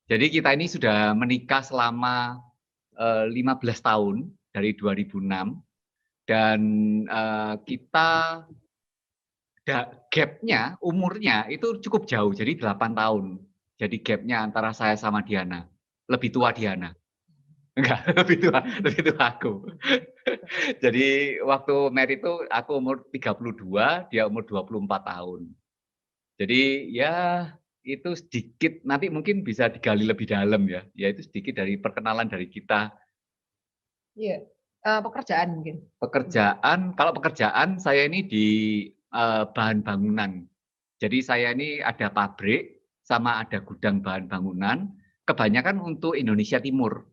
Jadi kita ini sudah menikah selama 15 tahun dari 2006 dan kita gap-nya, umurnya itu cukup jauh, jadi 8 tahun. Jadi gap-nya antara saya sama Diana. Lebih tua Diana. Enggak, lebih tua aku. Jadi waktu married itu aku umur 32, dia umur 24 tahun. Jadi ya itu sedikit, nanti mungkin bisa digali lebih dalam ya. Ya itu sedikit dari perkenalan dari kita. Iya, pekerjaan mungkin? Pekerjaan, kalau pekerjaan saya ini di bahan bangunan. Jadi saya ini ada pabrik sama ada gudang bahan bangunan, kebanyakan untuk Indonesia Timur.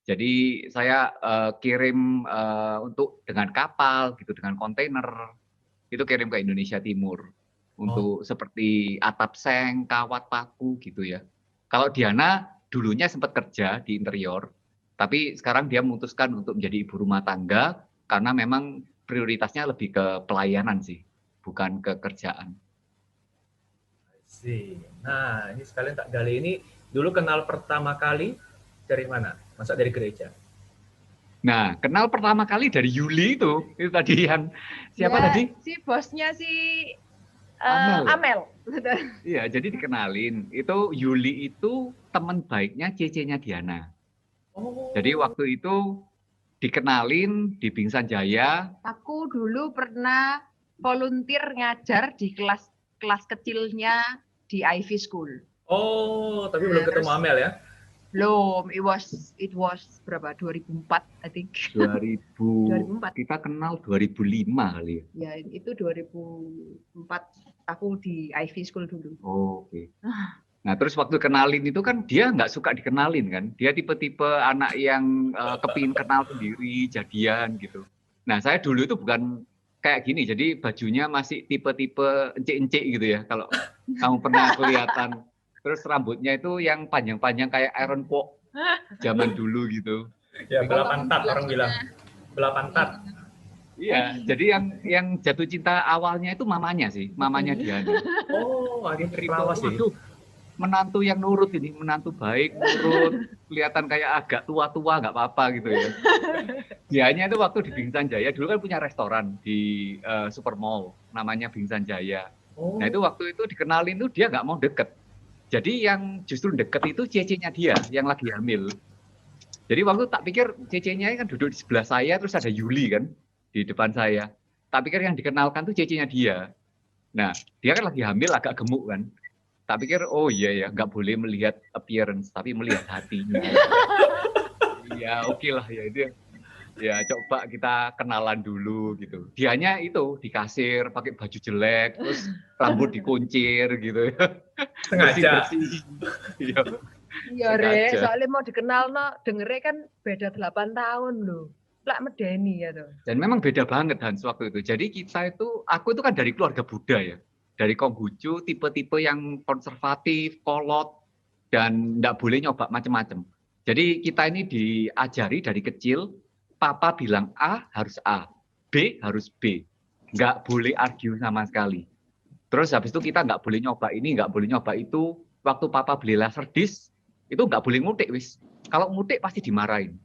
Jadi saya kirim untuk dengan kapal gitu, dengan kontainer, itu kirim ke Indonesia Timur. Untuk seperti atap seng, kawat paku gitu ya. Kalau Diana dulunya sempat kerja di interior, tapi sekarang dia memutuskan untuk menjadi ibu rumah tangga karena memang prioritasnya lebih ke pelayanan sih, bukan ke kerjaan. Nah, ini sekalian tak gali, ini dulu kenal pertama kali dari mana? Masa dari gereja? Nah, kenal pertama kali dari Yuli itu tadi yang siapa ya, tadi? Si bosnya si Amel. Amel. Iya, jadi dikenalin. Itu Yuli itu teman baiknya Cece-nya Diana. Jadi waktu itu dikenalin di Bingsan Jaya. Aku dulu pernah volunteer ngajar di kelas kecilnya di Ivy School. Oh, tapi belum ketemu Amel ya? Belum, it was berapa? 2004, I think. 2004. Kita kenal 2005 kali ya. Ya, itu 2004 aku di Ivy School dulu. Oh, oke. Nah, terus waktu kenalin itu kan dia nggak suka dikenalin kan. Dia tipe-tipe anak yang kepingin kenal sendiri, jadian gitu. Nah, saya dulu itu bukan kayak gini. Jadi bajunya masih tipe-tipe encik-encik gitu ya. Kalau kamu pernah kelihatan. Terus rambutnya itu yang panjang-panjang kayak Aaron Kwok zaman dulu gitu. Ya, bela pantat orang bilang. Bela pantat. Iya, jadi yang jatuh cinta awalnya itu mamanya sih, mamanya Diana. Oh, ada perawas sih. Menantu yang nurut ini, menantu baik, nurut, kelihatan kayak agak tua-tua, nggak apa-apa gitu ya. Dianya itu waktu di Bingsan Jaya, dulu kan punya restoran di Supermall, namanya Bingsan Jaya. Nah itu waktu itu dikenalin tuh dia nggak mau deket. Jadi yang justru deket itu cece-nya dia, yang lagi hamil. Jadi waktu tak pikir cece-nya kan duduk di sebelah saya, terus ada Yuli kan di depan saya. Tak pikir yang dikenalkan tuh cece-nya dia. Nah dia kan lagi hamil, agak gemuk kan. Tak pikir, oh iya ya, nggak boleh melihat appearance, tapi melihat hatinya. Ya oke lah ya itu. Ya coba kita kenalan dulu gitu. Dianya itu di kasir pakai baju jelek, terus rambut dikuncir gitu ya. Bersih-bersih. Iya Re, soalnya mau dikenal dengernya kan beda 8 tahun loh. Plak medeni ya tuh. Dan memang beda banget Hans waktu itu. Jadi kita itu, aku itu kan dari keluarga Buddha ya. Dari Konghucu, tipe-tipe yang konservatif, kolot, dan nggak boleh nyoba macam-macam. Jadi kita ini diajari dari kecil, papa bilang A harus A, B harus B. Nggak boleh argue sama sekali. Terus habis itu kita nggak boleh nyoba ini, nggak boleh nyoba itu. Waktu papa beli laser disc, itu nggak boleh ngutik wis. Kalau ngutik pasti dimarahin.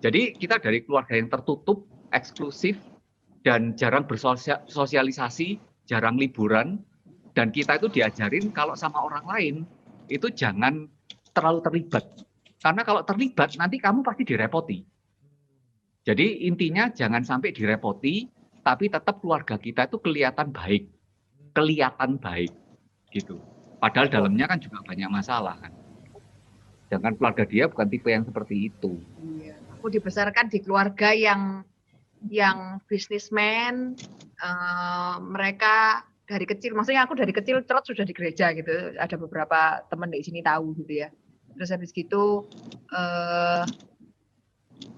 Jadi kita dari keluarga yang tertutup, eksklusif, dan jarang bersosialisasi, jarang liburan, dan kita itu diajarin kalau sama orang lain, itu jangan terlalu terlibat. Karena kalau terlibat, nanti kamu pasti direpoti. Jadi intinya jangan sampai direpoti, tapi tetap keluarga kita itu kelihatan baik. Kelihatan baik. Gitu. Padahal dalamnya kan juga banyak masalah kan. Sedangkan keluarga dia bukan tipe yang seperti itu. Iya. Aku dibesarkan di keluarga yang bisnismen, mereka dari kecil, maksudnya aku dari kecil terus sudah di gereja gitu. Ada beberapa teman di sini tahu gitu ya. Terus habis gitu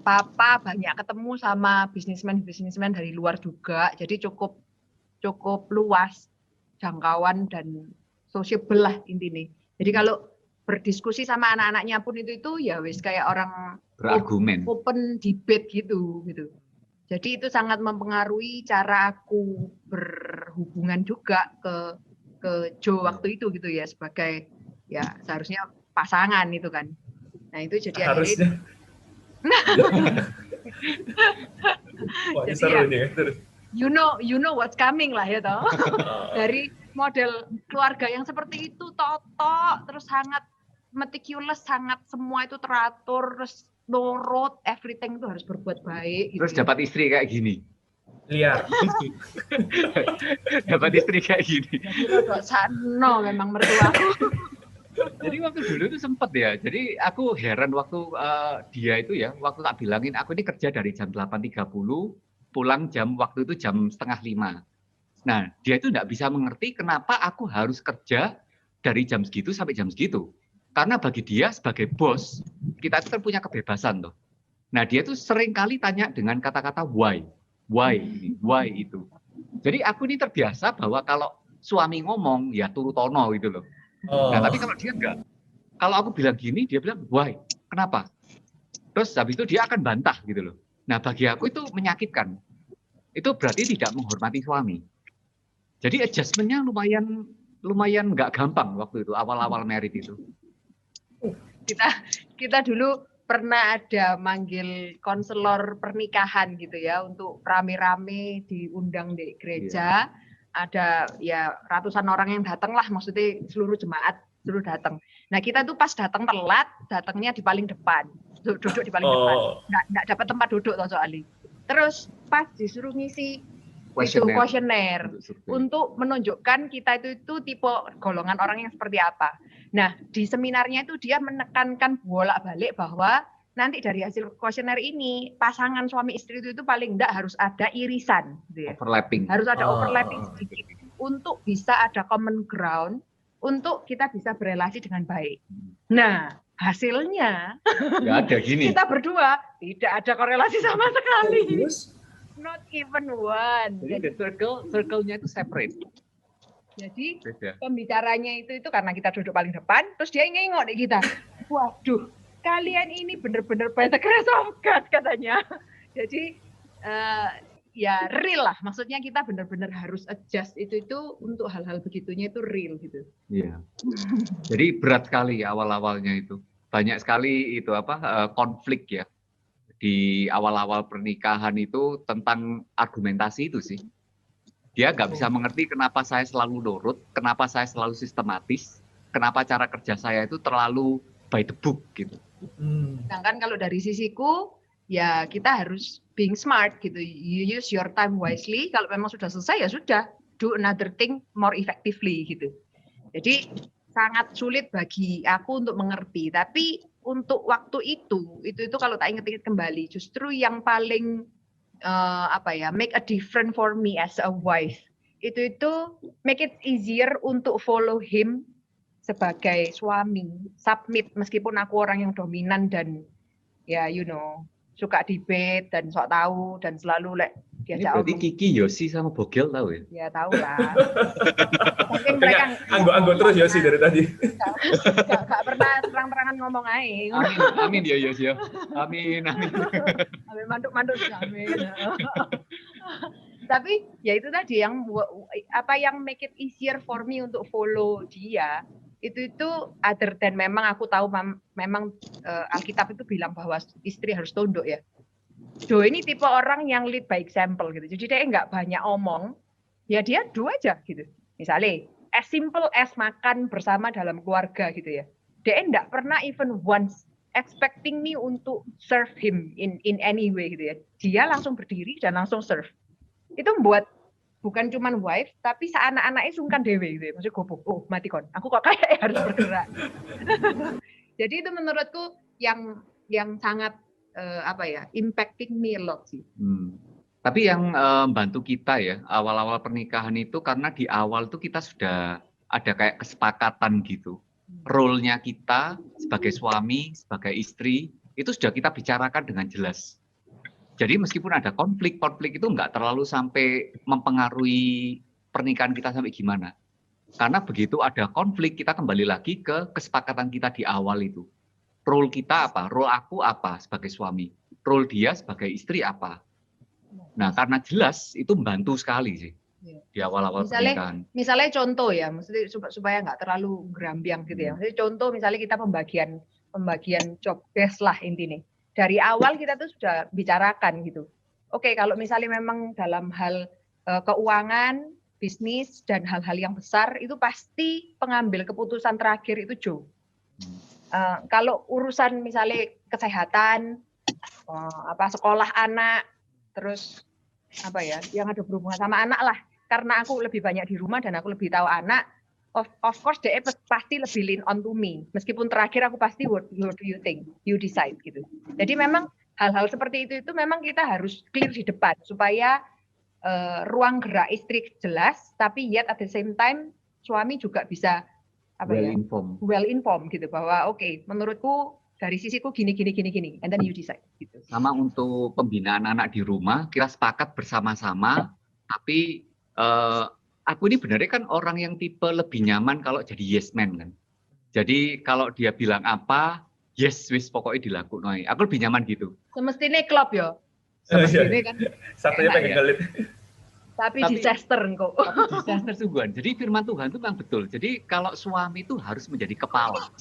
papa banyak ketemu sama bisnismen dari luar juga. Jadi cukup luas jangkauan dan sociable lah intinya. Jadi kalau berdiskusi sama anak-anaknya pun itu ya wis kayak orang berargumen, open debate gitu. Jadi itu sangat mempengaruhi cara aku berhubungan juga ke Joe waktu itu gitu ya, sebagai ya seharusnya pasangan itu kan. Nah itu jadi harusnya. Wah, jadi seru ya, nih. Terus. you know what's coming lah ya toh. Dari model keluarga yang seperti itu, terus sangat meticulous, sangat semua itu teratur, terus nurut, everything itu harus berbuat baik. Terus gitu. dapat istri kayak gini. Liar. Dapat istri kayak gini. Jadi rodok sano memang mertuaku. Jadi waktu dulu itu sempet ya. Jadi aku heran waktu dia itu ya, waktu tak bilangin aku ini kerja dari jam 8.30, pulang waktu itu jam 4:30. Nah, dia itu nggak bisa mengerti kenapa aku harus kerja dari jam segitu sampai jam segitu. Karena bagi dia sebagai bos, kita itu kan punya kebebasan tuh. Nah, dia tuh sering kali tanya dengan kata-kata why itu. Jadi aku ini terbiasa bahwa kalau suami ngomong ya turutono gitu loh. Nah, tapi kalau dia enggak, kalau aku bilang gini, dia bilang why, kenapa? Terus habis itu dia akan bantah gitu loh. Nah, bagi aku itu menyakitkan. Itu berarti tidak menghormati suami. Jadi adjustment-nya lumayan nggak gampang waktu itu, awal-awal married itu. Kita dulu pernah ada manggil konselor pernikahan gitu ya, untuk rame-rame diundang di gereja. Ada ya ratusan orang yang datang lah, maksudnya seluruh jemaat seluruh datang. Nah kita tuh pas datang telat, datangnya di paling depan, duduk di paling depan, nggak dapat tempat duduk toh soalnya. Terus pas disuruh ngisi kuesioner untuk menunjukkan kita itu tipe golongan orang yang seperti apa. Nah di seminarnya itu dia menekankan bolak-balik bahwa nanti dari hasil kuesioner ini pasangan suami istri itu paling enggak harus ada irisan, gitu ya. Overlapping. Harus ada overlapping sedikit untuk bisa ada common ground untuk kita bisa berelasi dengan baik. Nah hasilnya nggak ada gini. Kita berdua tidak ada korelasi sama sekali. Not even one. Jadi circle-nya itu separate. Jadi pembicaranya itu karena kita duduk paling depan, terus dia ngengok di kita. Waduh, kalian ini bener-bener by the grace of God katanya. Jadi ya real lah, maksudnya kita bener-bener harus adjust itu untuk hal-hal begitunya itu real gitu. Iya. Jadi berat sekali awal-awalnya itu. Banyak sekali itu konflik ya. Di awal-awal pernikahan itu tentang argumentasi itu sih. Dia nggak bisa mengerti kenapa saya selalu nurut, kenapa saya selalu sistematis, kenapa cara kerja saya itu terlalu by the book gitu. Sedangkan kalau dari sisiku, ya kita harus being smart gitu. You use your time wisely. Kalau memang sudah selesai ya sudah, do another thing more effectively gitu. Jadi sangat sulit bagi aku untuk mengerti. Tapi untuk waktu itu kalau tak ingat-ingat kembali, justru yang paling make a difference for me as a wife itu make it easier untuk follow him sebagai suami, submit meskipun aku orang yang dominan dan ya suka debate dan sok tahu dan selalu diajak omong. Berarti Kiki, Yosi sama Bogel tahu ya? Ya tahu lah. Mungkin mereka anggo terus Yosi dari tadi. Gak pernah terang-terangan ngomong aja. Amin ya Yosi ya. Amin. Amin mantuk amin. Tapi ya itu tadi yang make it easier for me untuk follow dia. Itu other than memang aku tahu memang Alkitab itu bilang bahwa istri harus tunduk ya. Do ini tipe orang yang lead by example gitu. Jadi dia nggak banyak omong, ya dia do aja gitu. Misalnya as simple as makan bersama dalam keluarga gitu ya. Dia nggak pernah even once expecting me untuk serve him in any way gitu ya. Dia langsung berdiri dan langsung serve. Itu membuat bukan cuman wife, tapi anak-anaknya sungkan dewe gitu ya. Maksudnya gobok, mati kon. Aku kok kayak harus bergerak. Jadi itu menurutku yang sangat impacting me a lot sih. Tapi yang membantu kita ya, awal-awal pernikahan itu karena di awal tuh kita sudah ada kayak kesepakatan gitu. Role-nya kita sebagai suami, sebagai istri, itu sudah kita bicarakan dengan jelas. Jadi meskipun ada konflik itu nggak terlalu sampai mempengaruhi pernikahan kita sampai gimana. Karena begitu ada konflik, kita kembali lagi ke kesepakatan kita di awal itu. Role kita apa? Role aku apa sebagai suami? Role dia sebagai istri apa? Nah, karena jelas itu membantu sekali sih. di awal-awal pernikahan. Misalnya contoh ya, maksudnya supaya nggak terlalu gerambiang gitu ya. Maksudnya contoh misalnya kita pembagian job desk lah intinya. Dari awal kita tuh sudah bicarakan gitu. Oke, kalau misalnya memang dalam hal keuangan, bisnis dan hal-hal yang besar itu pasti pengambil keputusan terakhir itu Joe. Kalau urusan misalnya kesehatan, sekolah anak, terus apa ya, yang ada berhubungan sama anak lah. Karena aku lebih banyak di rumah dan aku lebih tahu anak, of course dia pasti lebih lean on to me. Meskipun terakhir aku pasti what do you think, you decide gitu. Jadi memang hal-hal seperti itu memang kita harus clear di depan supaya ruang gerak istri jelas, tapi yet at the same time suami juga bisa well informed gitu bahwa oke, menurutku dari sisiku gini, and then you decide gitu. Sama untuk pembinaan anak di rumah, kita sepakat bersama-sama, tapi aku ini benernya kan orang yang tipe lebih nyaman kalau jadi yes man kan. Jadi kalau dia bilang apa, yes wis pokoknya dilakukan. Aku lebih nyaman gitu. Semestinya klub ya. Semestinya kan. Satunya pengen gelit. Tapi disaster kok. Disaster sungguhan. Jadi firman Tuhan itu memang betul. Jadi kalau suami itu harus menjadi kepala.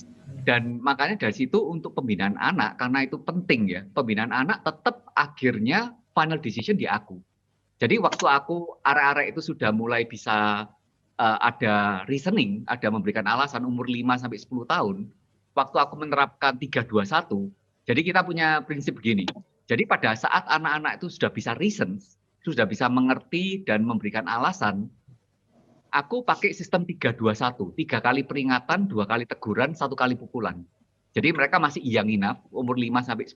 Dan makanya dari situ untuk pembinaan anak, karena itu penting ya. Pembinaan anak tetap akhirnya final decision di aku. Jadi waktu aku arek-arek itu sudah mulai bisa ada reasoning, ada memberikan alasan umur 5 sampai 10 tahun, waktu aku menerapkan 321, jadi kita punya prinsip begini. Jadi pada saat anak-anak itu sudah bisa reason, sudah bisa mengerti dan memberikan alasan, aku pakai sistem 321, 3 kali peringatan, 2 kali teguran, 1 kali pukulan. Jadi mereka masih young enough, umur 5 sampai 10,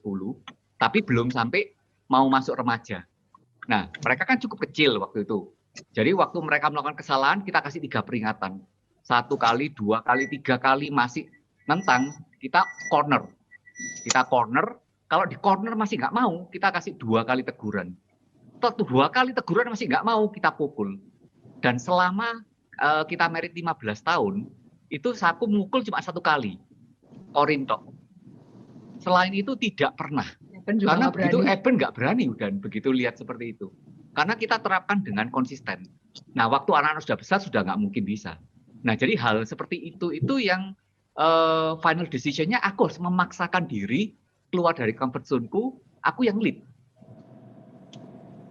tapi belum sampai mau masuk remaja. Nah, mereka kan cukup kecil waktu itu. Jadi waktu mereka melakukan kesalahan, kita kasih 3 peringatan. 1 kali, 2 kali, 3 kali masih nentang, kita corner. Kita corner, kalau di corner masih nggak mau, kita kasih 2 kali teguran. 2 kali teguran masih nggak mau, kita pukul. Dan selama kita married 15 tahun, itu aku mukul cuma 1 kali. Korintok. Selain itu tidak pernah. Karena begitu Eben nggak berani dan begitu lihat seperti itu. Karena kita terapkan dengan konsisten. Nah, waktu anak-anak sudah besar sudah nggak mungkin bisa. Nah, jadi hal seperti itu yang final decision-nya aku harus memaksakan diri keluar dari comfort zone-ku, aku yang lead.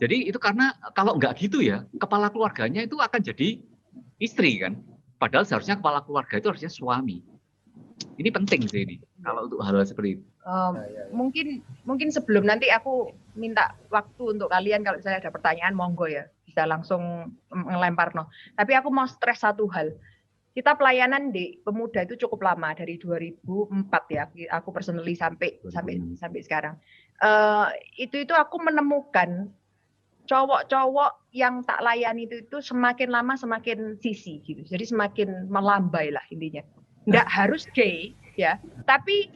Jadi itu karena kalau nggak gitu ya, kepala keluarganya itu akan jadi istri kan. Padahal seharusnya kepala keluarga itu harusnya suami. Ini penting sih ini kalau untuk hal-hal seperti itu. Mungkin sebelum nanti aku minta waktu untuk kalian kalau misalnya ada pertanyaan monggo ya bisa langsung ngelempar no. Tapi aku mau stres satu hal. Kita pelayanan di pemuda itu cukup lama dari 2004 ya. Aku personally sampai sekarang. Itu aku menemukan cowok-cowok yang tak layani itu semakin lama semakin sisi gitu. Jadi semakin melambai lah intinya. Nggak harus gay ya, tapi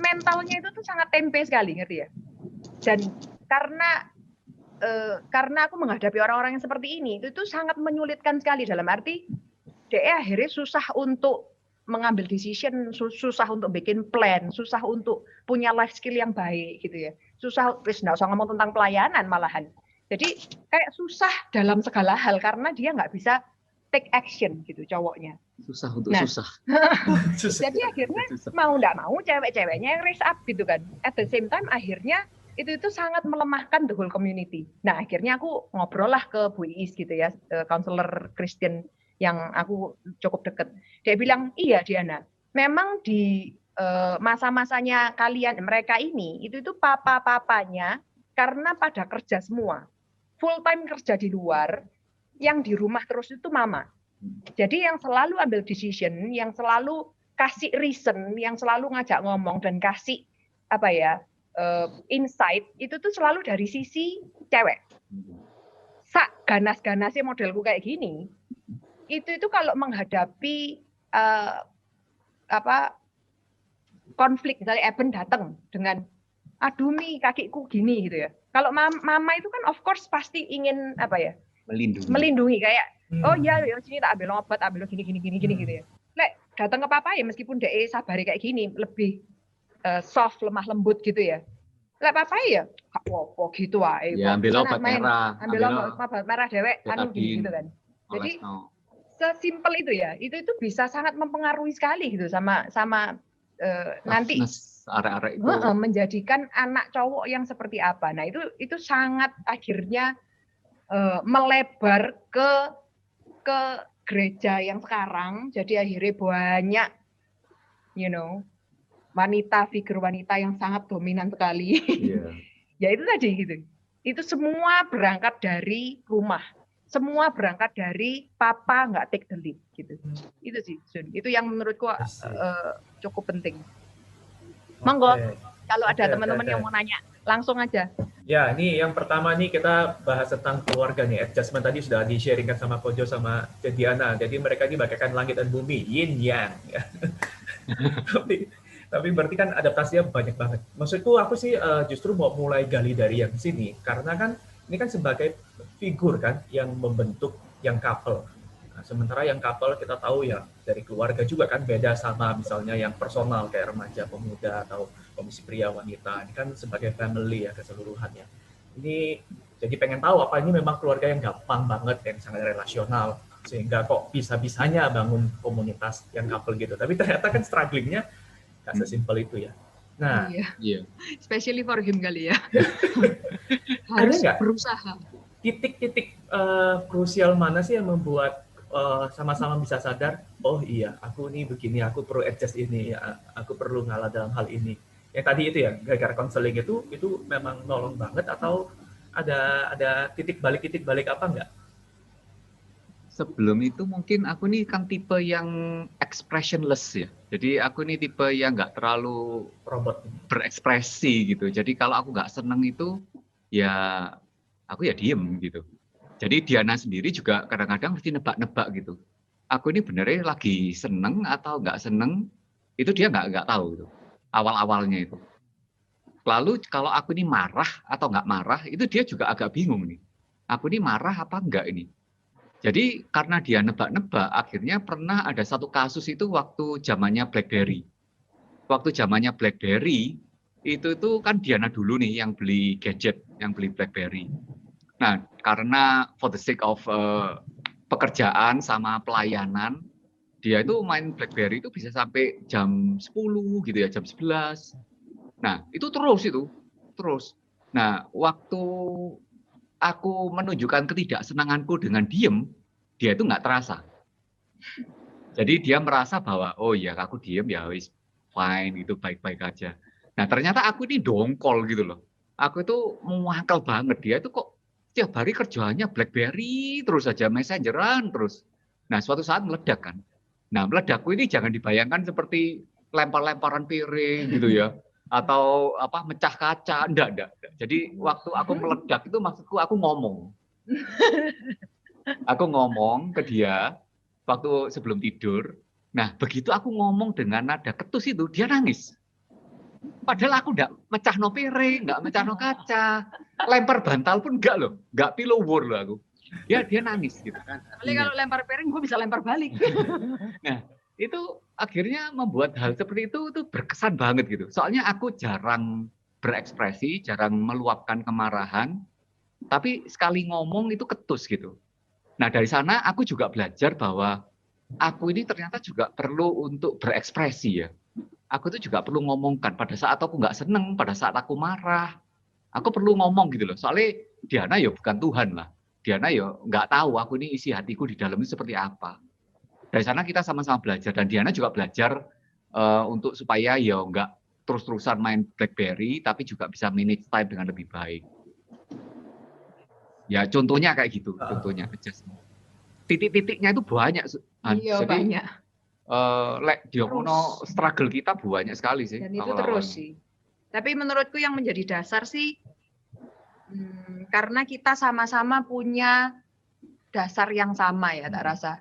mentalnya itu tuh sangat tempe sekali, ngerti ya? Dan karena aku menghadapi orang-orang yang seperti ini, itu sangat menyulitkan sekali dalam arti dia akhirnya susah untuk mengambil decision, susah untuk bikin plan, susah untuk punya life skill yang baik gitu ya. Susah, nggak usah ngomong tentang pelayanan malahan. Jadi kayak susah dalam segala hal karena dia nggak bisa take action gitu cowoknya. Susah untuk susah. Jadi akhirnya mau nggak mau cewek-ceweknya yang raise up gitu kan. At the same time akhirnya itu sangat melemahkan the whole community. Nah akhirnya aku ngobrol lah ke Bu Iis gitu ya, counselor Kristen yang aku cukup deket. Dia bilang, iya Diana, memang di masa-masanya kalian, mereka ini, itu papa-papanya karena pada kerja semua. Full time kerja di luar, yang di rumah terus itu mama. Jadi yang selalu ambil decision, yang selalu kasih reason, yang selalu ngajak ngomong dan kasih insight, itu tuh selalu dari sisi cewek. Sak ganas-ganasnya modelku kayak gini, itu kalau menghadapi konflik, misalnya Eben datang dengan aduh mi kakiku gini gitu ya. Kalau mama itu kan of course pasti ingin melindungi kayak oh ya sini tak ambil obat, ambil gini gitu ya. Lek datang ke papa ya meskipun dia sabar kayak gini lebih soft, lemah lembut gitu ya. Lek papa ya gak apa-apa gitu wae. Ya ambil obat merah. Ambil obat merah dewek anu gitu kan. Jadi sesimpel itu ya, itu bisa sangat mempengaruhi sekali gitu sama nanti arek-arek itu menjadikan anak cowok yang seperti apa. Nah itu sangat akhirnya melebar ke gereja yang sekarang. Jadi akhirnya banyak, figur wanita yang sangat dominan sekali. Yeah. Ya itu tadi gitu. Itu semua berangkat dari rumah. Semua berangkat dari papa nggak take the lead gitu. Itu sih, Sun. Itu yang menurutku cukup penting. Monggo, kalau ada teman-teman yang mau nanya, langsung aja. Ya, ini yang pertama nih kita bahas tentang keluarga nih. Adjustment tadi sudah di-sharingkan sama Kojo sama Diana. Jadi mereka ini bagaikan langit dan bumi, yin yang. Tapi berarti kan adaptasinya banyak banget. Maksudku aku sih justru mau mulai gali dari yang sini karena kan ini kan sebagai figur kan yang membentuk yang couple. Nah, sementara yang couple kita tahu ya dari keluarga juga kan beda sama misalnya yang personal kayak remaja, pemuda atau komisi pria wanita. Ini kan sebagai family ya keseluruhannya. Ini jadi pengen tahu apa ini memang keluarga yang gampang banget yang sangat relasional sehingga kok bisa-bisanya bangun komunitas yang couple gitu. Tapi ternyata kan strugglingnya nggak sesimpel itu ya. Nah, iya. Especially for him kali ya. Harus berusaha. Titik-titik krusial mana sih yang membuat sama-sama bisa sadar, oh iya, aku nih begini, aku perlu adjust ini, ya, aku perlu ngalah dalam hal ini. Yang tadi itu ya, gara-gara konseling itu memang nolong banget atau ada titik balik apa enggak? Sebelum itu mungkin aku nih kan tipe yang expressionless ya. Jadi aku nih tipe yang nggak terlalu robot berekspresi gitu. Jadi kalau aku nggak seneng itu ya aku ya diem gitu. Jadi Diana sendiri juga kadang-kadang mesti nebak-nebak gitu. Aku ini benernya lagi seneng atau nggak seneng, itu dia nggak tahu gitu. Awal-awalnya itu. Lalu kalau aku ini marah atau nggak marah, itu dia juga agak bingung nih. Aku ini marah apa enggak ini? Jadi karena dia nebak-nebak, akhirnya pernah ada satu kasus itu waktu zamannya BlackBerry. Waktu zamannya BlackBerry, itu kan Diana dulu nih yang beli gadget, yang beli BlackBerry. Nah, karena for the sake of pekerjaan sama pelayanan, dia itu main BlackBerry itu bisa sampai jam 10 gitu ya, jam 11. Nah, itu terus. Nah, waktu aku menunjukkan ketidaksenanganku dengan diem, dia itu nggak terasa. Jadi dia merasa bahwa, oh ya aku diem ya wis fine, itu baik-baik aja. Nah, ternyata aku ini dongkol gitu loh. Aku itu mewakal banget, dia itu kok tiap hari kerjaannya BlackBerry terus saja, messengeran terus. Nah, suatu saat meledak kan. Nah, meledakku ini jangan dibayangkan seperti lempar-lemparan piring gitu ya, atau apa mecah kaca, enggak. Jadi waktu aku meledak itu maksudku aku ngomong. Aku ngomong ke dia waktu sebelum tidur. Nah, begitu aku ngomong dengan nada ketus itu, dia nangis. Padahal aku enggak mecah no piring, enggak mecah no kaca, lempar bantal pun enggak loh, enggak pilowur loh aku. Dia nangis gitu kan. Kalau lempar piring gue bisa lempar balik. Nah, itu akhirnya membuat hal seperti itu berkesan banget gitu. Soalnya aku jarang berekspresi, jarang meluapkan kemarahan, tapi sekali ngomong itu ketus gitu. Nah, dari sana aku juga belajar bahwa aku ini ternyata juga perlu untuk berekspresi ya. Aku itu juga perlu ngomongkan pada saat aku nggak seneng, pada saat aku marah. Aku perlu ngomong gitu loh. Soalnya Diana ya bukan Tuhan lah. Diana ya nggak tahu aku ini isi hatiku di dalam ini seperti apa. Dari sana kita sama-sama belajar. Dan Diana juga belajar untuk supaya ya nggak terus-terusan main BlackBerry, tapi juga bisa manage time dengan lebih baik. Ya contohnya kayak gitu. Contohnya adjustment. Titik-titiknya itu banyak. Iya, jadi, banyak. Dia punya struggle kita banyak sekali sih. Dan itu terus sih. Tapi menurutku yang menjadi dasar sih, karena kita sama-sama punya dasar yang sama ya, tak rasa.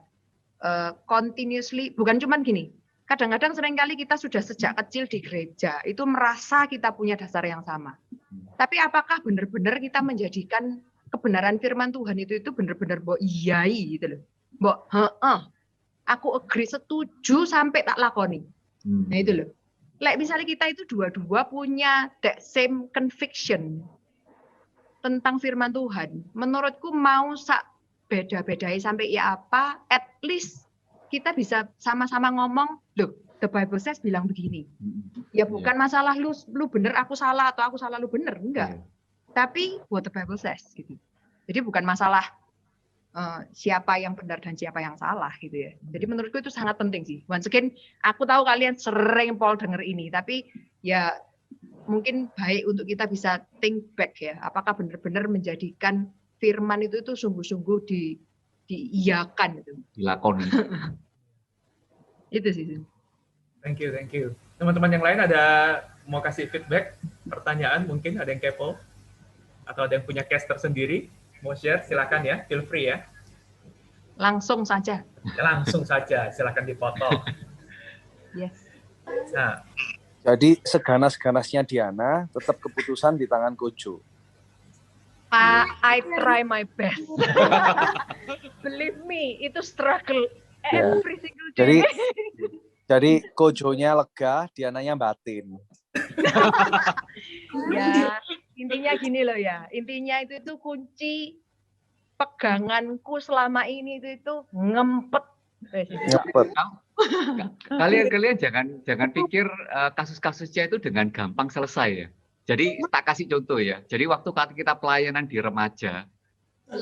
Continuously, bukan cuma gini. Kadang-kadang seringkali kita sudah sejak kecil di gereja, itu merasa kita punya dasar yang sama. Tapi apakah benar-benar kita menjadikan kebenaran firman Tuhan itu benar-benar iyai gitu loh. Aku agree, setuju sampai tak lakoni. Nah itu loh. Misalnya kita itu dua-dua punya that same conviction tentang firman Tuhan. Menurutku mau beda-bedai sampai ya apa, at least kita bisa sama-sama ngomong, loh, the Bible says bilang begini. Ya bukan masalah lu bener, aku salah, atau aku salah, lu bener, enggak. Tapi what the Bible says gitu. Jadi bukan masalah siapa yang benar dan siapa yang salah gitu ya. Jadi menurutku itu sangat penting sih. Once again, aku tahu kalian sering denger ini, tapi ya mungkin baik untuk kita bisa think back ya. Apakah benar-benar menjadikan firman itu sungguh-sungguh diiyakan itu. Dilakoni. Itu sih. Thank you. Teman-teman yang lain ada mau kasih feedback, pertanyaan mungkin ada yang kepo atau ada yang punya case tersendiri mau share, silakan ya, feel free ya. Langsung saja. Langsung saja, silakan dipotong. Yes. Nah, jadi seganas-ganasnya Diana tetap keputusan di tangan Kojo. I try my best. Believe me, itu struggle every single day. Jadi Kojonya lega, Diananya batin. Ya, intinya gini loh ya. Intinya itu kunci peganganku selama ini itu ngempet. Kalian jangan pikir kasus-kasusnya itu dengan gampang selesai ya. Jadi tak kasih contoh ya. Jadi waktu kita pelayanan di remaja,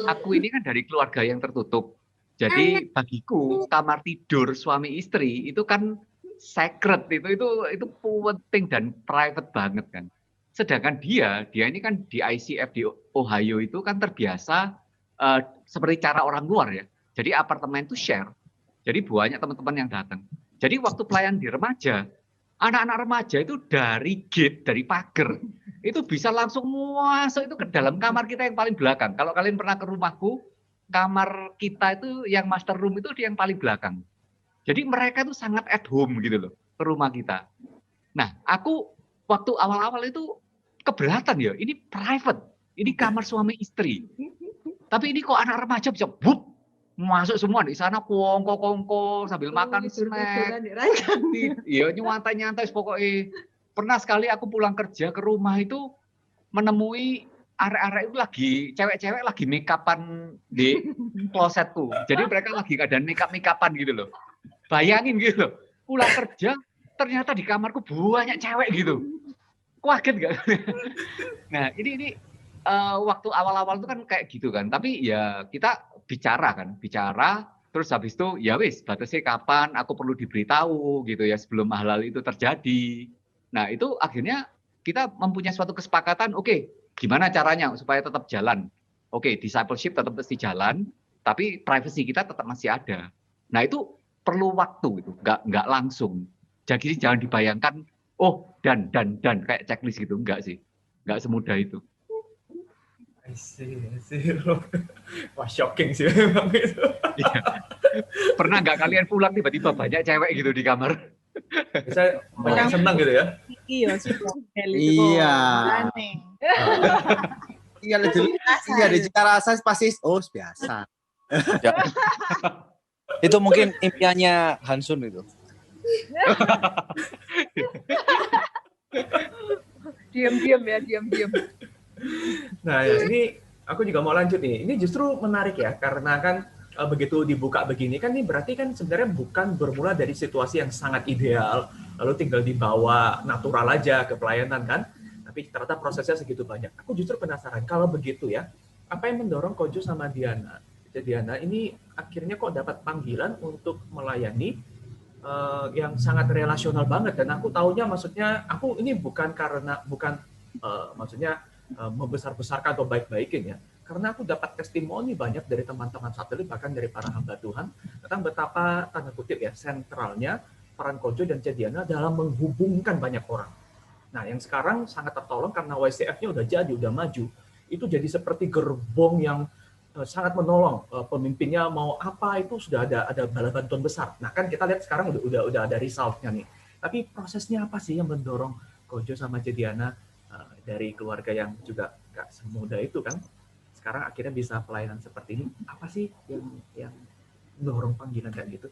aku ini kan dari keluarga yang tertutup. Jadi bagiku kamar tidur suami istri itu kan secret, itu penting dan private banget kan. Sedangkan dia ini kan di ICF di Ohio itu kan terbiasa seperti cara orang luar ya. Jadi apartemen itu share. Jadi banyak teman-teman yang datang. Jadi waktu pelayan di remaja, anak-anak remaja itu dari gate, dari pagar, itu bisa langsung masuk itu ke dalam kamar kita yang paling belakang. Kalau kalian pernah ke rumahku, kamar kita itu yang master room itu di yang paling belakang. Jadi mereka itu sangat at home gitu loh ke rumah kita. Nah, aku waktu awal-awal itu keberatan ya, ini private, ini kamar suami istri. Tapi ini kok anak remaja bisa masuk semua di sana kongko sambil makan snack. Iya, nyantai-nyantai pokoknya. Pernah sekali aku pulang kerja ke rumah itu menemui arek-arek itu lagi cewek-cewek lagi make upan di klosetku. Jadi mereka lagi keadaan make upan gitu loh. Bayangin gitu loh. Pulang kerja ternyata di kamarku banyak cewek gitu. Kaget gak? Nah, ini waktu awal-awal itu kan kayak gitu kan. Tapi ya kita bicara terus habis itu ya wis batasnya kapan aku perlu diberitahu gitu ya sebelum hal-hal itu terjadi. Nah, itu akhirnya kita mempunyai suatu kesepakatan, oke, gimana caranya supaya tetap jalan. Oke, discipleship tetap mesti jalan, tapi privacy kita tetap masih ada. Nah, itu perlu waktu gitu, nggak langsung. Jadi jangan dibayangkan dan kayak checklist gitu, enggak sih. Enggak semudah itu. I see. Wah, shocking sih memang itu. Iya. Pernah nggak kalian pulang tiba-tiba banyak cewek gitu di kamar? Saya banyak senang gitu ya. Iya. Iya, di cita rasa pasti biasa. Ya. Itu mungkin impiannya Hansun itu. Diam-diam. Nah, ini aku juga mau lanjut nih. Ini justru menarik ya, karena kan begitu dibuka begini kan ini berarti kan sebenarnya bukan bermula dari situasi yang sangat ideal, lalu tinggal dibawa natural aja ke pelayanan kan, tapi ternyata prosesnya segitu banyak. Aku justru penasaran, kalau begitu ya, apa yang mendorong Kojo sama Diana ini akhirnya kok dapat panggilan untuk melayani yang sangat relasional banget, dan aku taunya maksudnya, aku ini bukan maksudnya membesar-besarkan atau baik-baikin ya, karena aku dapat testimoni banyak dari teman-teman satelit, bahkan dari para hamba Tuhan, tentang betapa, tanda kutip ya, sentralnya peran Kojo dan Diana dalam menghubungkan banyak orang. Nah, yang sekarang sangat tertolong karena YCF-nya udah maju, itu jadi seperti gerbong yang sangat menolong. Pemimpinnya mau apa itu sudah ada bala bantuan besar. Nah, kan kita lihat sekarang udah ada result-nya nih. Tapi prosesnya apa sih yang mendorong Kojo sama Diana dari keluarga yang juga gak semudah itu kan, sekarang akhirnya bisa pelayanan seperti ini? Apa sih yang mendorong panggilan kayak gitu?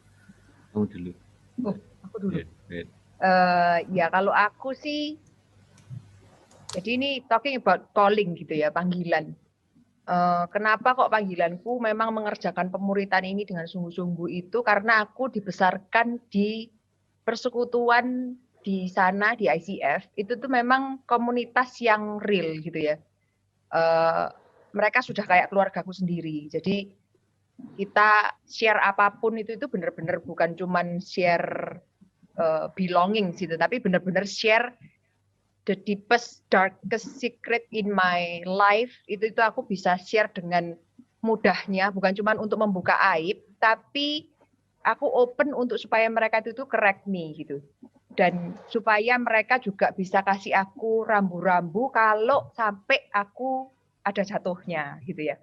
Aku dulu. Aku dulu. Ya kalau aku sih, jadi ini talking about calling gitu ya, panggilan. kenapa kok panggilanku memang mengerjakan pemuritan ini dengan sungguh-sungguh itu karena aku dibesarkan di persekutuan di sana di ICF itu tuh memang komunitas yang real gitu ya. Mereka sudah kayak keluargaku sendiri. Jadi kita share apapun itu benar-benar bukan cuman share belonging gitu, tapi benar-benar share the deepest, darkest secret in my life itu aku bisa share dengan mudahnya, bukan cuma untuk membuka aib, tapi aku open untuk supaya mereka itu correct me gitu. Dan supaya mereka juga bisa kasih aku rambu-rambu kalau sampai aku ada jatuhnya gitu ya.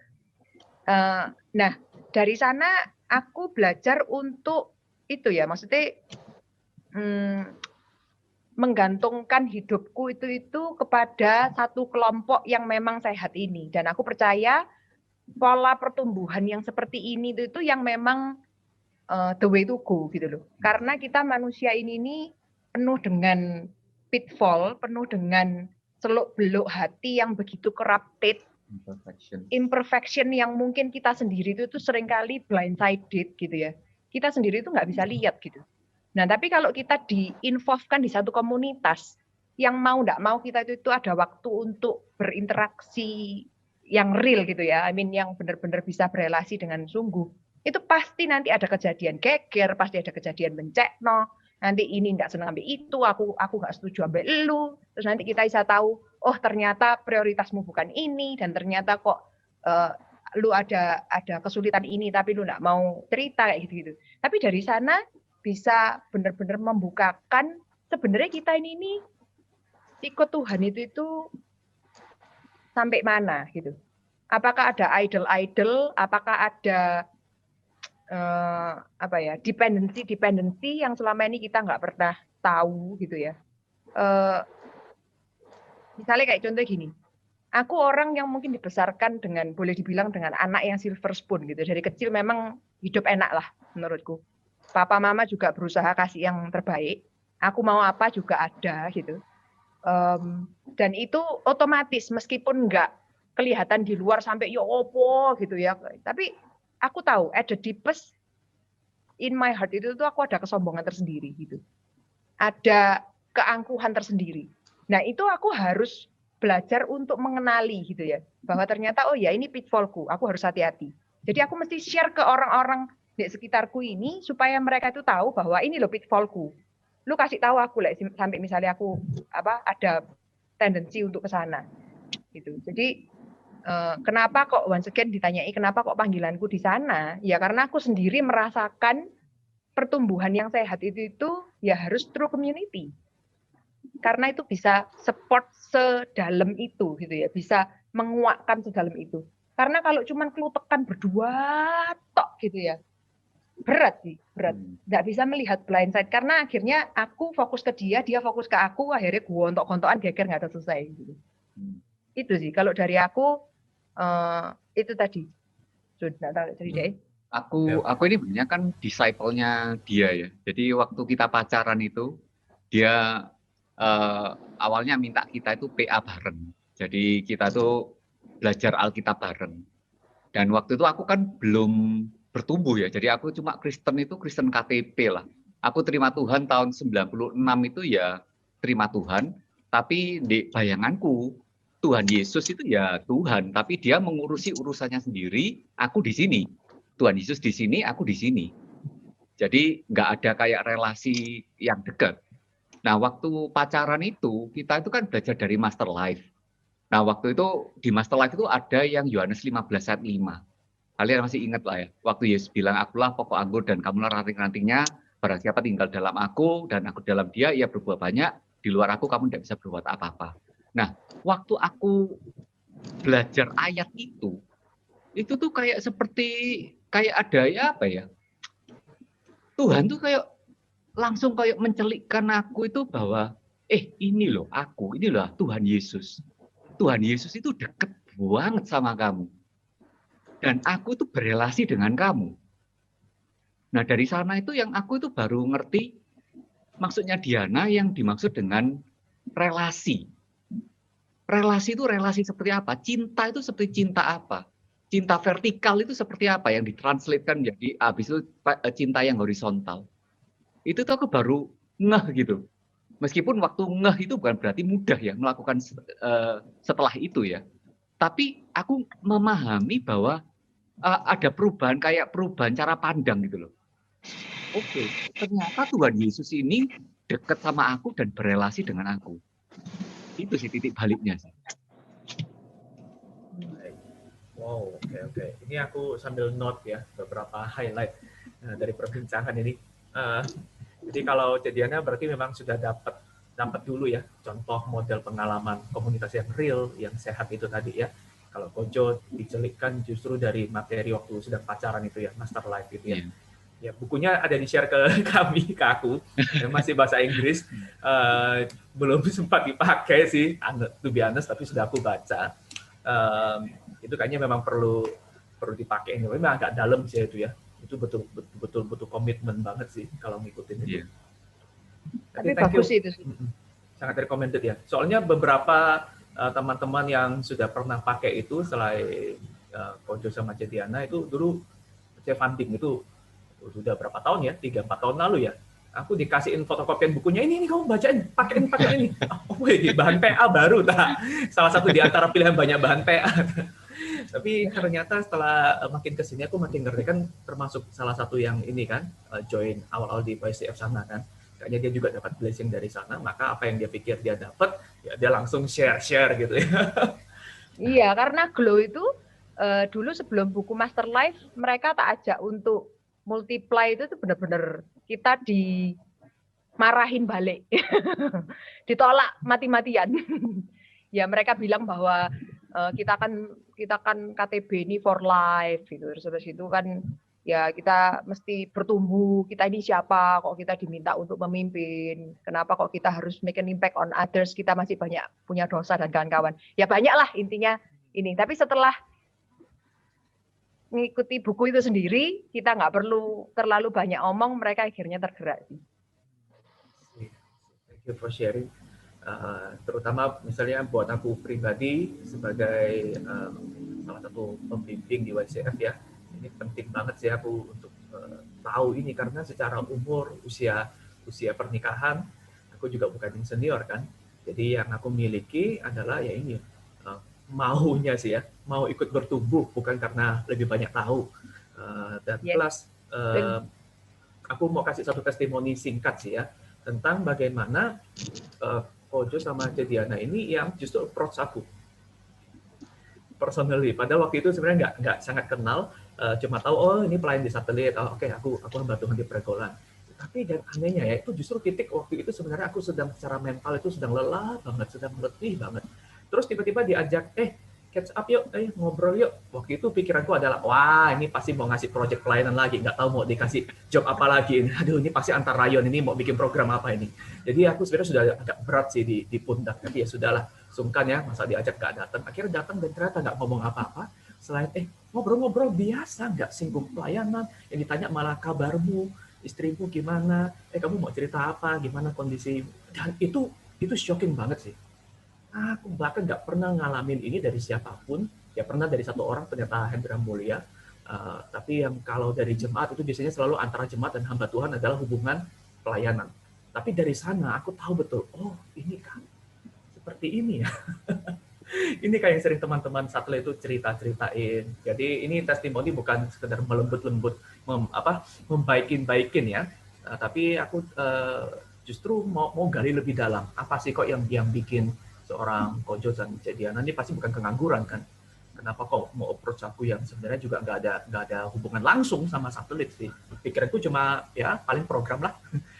Nah, dari sana aku belajar untuk itu ya, maksudnya menggantungkan hidupku itu kepada satu kelompok yang memang sehat ini. Dan aku percaya pola pertumbuhan yang seperti ini itu yang memang the way to go gitu loh. Karena kita manusia ini penuh dengan pitfall, penuh dengan seluk-beluk hati yang begitu corrupted, imperfection yang mungkin kita sendiri itu seringkali blindsided gitu ya. Kita sendiri itu nggak bisa lihat gitu. Nah, tapi kalau kita di-involve-kan di satu komunitas, yang mau nggak mau kita itu ada waktu untuk berinteraksi yang real gitu ya, yang benar-benar bisa berelasi dengan sungguh, itu pasti nanti ada kejadian geger, pasti ada kejadian mencekno, nanti ini nggak senang ambil itu, aku nggak setuju ambil elu, terus nanti kita bisa tahu, oh ternyata prioritasmu bukan ini, dan ternyata kok lu ada kesulitan ini, tapi lu nggak mau cerita kayak gitu-gitu. Tapi dari sana bisa benar-benar membukakan sebenarnya kita ini ikut Tuhan itu sampai mana gitu. Apakah ada idol, apakah ada dependensi yang selama ini kita nggak pernah tahu gitu ya. Misalnya kayak contoh gini, aku orang yang mungkin dibesarkan dengan boleh dibilang dengan anak yang silver spoon gitu. Dari kecil memang hidup enak lah menurutku. Papa mama juga berusaha kasih yang terbaik. Aku mau apa juga ada gitu. Dan itu otomatis meskipun nggak kelihatan di luar sampai yo opo gitu ya. Tapi aku tahu at the deepest in my heart itu tuh aku ada kesombongan tersendiri gitu. Ada keangkuhan tersendiri. Nah, itu aku harus belajar untuk mengenali gitu ya. Bahwa ternyata oh ya ini pitfallku, aku harus hati-hati. Jadi aku mesti share ke orang-orang di sekitarku ini supaya mereka itu tahu bahwa ini loh pitfallku. Lu kasih tahu aku sampai misalnya aku ada tendensi untuk ke sana gitu. Jadi kenapa kok once again ditanyai kenapa kok panggilanku di sana? Ya karena aku sendiri merasakan pertumbuhan yang sehat itu ya harus through community. Karena itu bisa support sedalam itu gitu ya, bisa menguatkan sedalam itu. Karena kalau cuman kelutekan berdua tok gitu ya. Berat. Nggak bisa melihat blind side karena akhirnya aku fokus ke dia fokus ke aku, akhirnya gontok-gontokan geger nggak ada selesai gitu. Itu sih kalau dari aku itu tadi. Sudah tahu dari dia. Aku ini sebenarnya kan disciple-nya dia ya. Jadi waktu kita pacaran itu dia awalnya minta kita itu PA bareng. Jadi kita tuh belajar Alkitab bareng. Dan waktu itu aku kan belum bertumbuh ya. Jadi aku cuma Kristen KTP lah. Aku terima Tuhan tahun 96 itu ya terima Tuhan. Tapi di bayanganku Tuhan Yesus itu ya Tuhan. Tapi dia mengurusi urusannya sendiri. Aku di sini. Tuhan Yesus di sini, aku di sini. Jadi nggak ada kayak relasi yang dekat. Nah waktu pacaran itu kita itu kan belajar dari Master Life. Nah waktu itu di Master Life itu ada yang Yohanes 15 ayat 5. Kalian masih ingat lah ya, waktu Yesus bilang, akulah pokok anggur dan kamulah ranting-rantingnya, barang siapa tinggal dalam aku dan aku dalam dia, ia berbuah banyak, di luar aku kamu tidak bisa berbuat apa-apa. Nah, waktu aku belajar ayat itu tuh kayak seperti, kayak ada ya apa ya, Tuhan tuh kayak langsung kayak mencelikkan aku itu bahwa, ini loh aku, ini loh Tuhan Yesus. Tuhan Yesus itu deket banget sama kamu. Dan aku itu berelasi dengan kamu. Nah dari sana itu yang aku itu baru ngerti maksudnya Diana yang dimaksud dengan relasi. Relasi itu relasi seperti apa? Cinta itu seperti cinta apa? cinta vertikal itu seperti apa yang ditranslatekan menjadi habis itu cinta yang horizontal. Itu tuh aku baru ngeh gitu. Meskipun waktu ngeh itu bukan berarti mudah ya melakukan setelah itu ya. Tapi aku memahami bahwa ada perubahan kayak perubahan cara pandang gitu loh. Oke, ternyata Tuhan Yesus ini dekat sama aku dan berelasi dengan aku. Itu sih titik baliknya sih. Wow, oke. Ini aku sambil note ya beberapa highlight dari perbincangan ini. Jadi kalau Diana berarti memang sudah dapat dulu ya contoh model pengalaman komunitas yang real, yang sehat itu tadi ya. Kalau Kojo dicelikkan justru dari materi waktu sedang pacaran itu ya, Master Life gitu ya. Ya, bukunya ada di-share ke kami, ke aku. Masih bahasa Inggris. Belum sempat dipakai sih, to be honest, tapi sudah aku baca. Itu kayaknya memang perlu dipakai. Memang agak dalam sih itu ya. Itu betul butuh komitmen banget sih kalau ngikutin itu. Tapi bagus sih itu sih. Sangat recommended ya. Soalnya beberapa teman-teman yang sudah pernah pakai itu selain Kojo sama Diana itu dulu saya funding itu sudah berapa tahun ya, 3-4 tahun lalu ya, aku dikasihin fotokopian bukunya, ini kamu bacain, pakein ini. Oh, ini bahan PA baru, salah satu di antara pilihan banyak bahan PA. Tapi ternyata setelah makin kesini aku makin ngerti kan, termasuk salah satu yang ini kan, join awal-awal di YCF sana kan, kayaknya dia juga dapat blessing dari sana, maka apa yang dia pikir dia dapat, ya dia langsung share gitu ya. Iya, karena Glow itu dulu sebelum buku Master Life, mereka tak ajak untuk multiply itu tuh benar-benar kita dimarahin balik, ditolak mati-matian. Ya mereka bilang bahwa kita kan KTB ini for life gitu. Terus itu kan ya kita mesti bertumbuh. Kita ini siapa? Kok kita diminta untuk memimpin? Kenapa kok kita harus make an impact on others? Kita masih banyak punya dosa dan kawan-kawan. Ya banyak lah intinya ini. Tapi setelah mengikuti buku itu sendiri, kita nggak perlu terlalu banyak omong, mereka akhirnya tergerak. Thank you for sharing. Terutama misalnya buat aku pribadi sebagai salah satu pembimbing di YCF ya, ini penting banget sih aku untuk tahu ini karena secara umur, usia pernikahan, aku juga bukan yang senior kan, jadi yang aku miliki adalah ya ini maunya sih ya, mau ikut bertumbuh bukan karena lebih banyak tahu. Dan plus aku mau kasih satu testimoni singkat sih ya tentang bagaimana Kojo sama Diana ini yang justru approach aku personally. Padahal waktu itu sebenarnya nggak sangat kenal, cuma tahu oh ini pelayan di satelit, oh, oke aku hamba Tuhan di Pergolan. Tapi dan anehnya ya itu justru titik waktu itu sebenarnya aku sedang secara mental itu sedang lelah banget, sedang letih banget. Terus tiba-tiba diajak, catch up yuk, ngobrol yuk. Waktu itu pikiranku adalah, wah ini pasti mau ngasih project pelayanan lagi, nggak tahu mau dikasih job apa lagi. Aduh ini pasti antar rayon ini mau bikin program apa ini. Jadi aku sebenarnya sudah agak berat sih di pundak, tapi ya sudahlah, sungkan ya, masa diajak nggak datang. Akhirnya datang dan ternyata nggak ngomong apa-apa. Selain ngobrol-ngobrol biasa, nggak singgung pelayanan, yang ditanya malah kabarmu, istrimu gimana, kamu mau cerita apa, gimana kondisi. Dan itu shocking banget sih. Aku bahkan nggak pernah ngalamin ini dari siapapun, ya pernah dari satu orang ternyata Hendra Mulia, tapi yang kalau dari jemaat itu biasanya selalu antara jemaat dan hamba Tuhan adalah hubungan pelayanan. Tapi dari sana aku tahu betul, oh ini kan seperti ini ya. Ini kayak yang sering teman-teman satelit itu cerita-ceritain. Jadi ini testimoni bukan sekedar melembut-lembut, membaikin-baikin ya, tapi aku justru mau gali lebih dalam. Apa sih kok yang bikin seorang Kojo dan Diana ini pasti bukan pengangguran kan? Kenapa kok mau approach aku yang sebenarnya juga nggak ada hubungan langsung sama satelit sih? Pikiranku cuma ya paling program lah,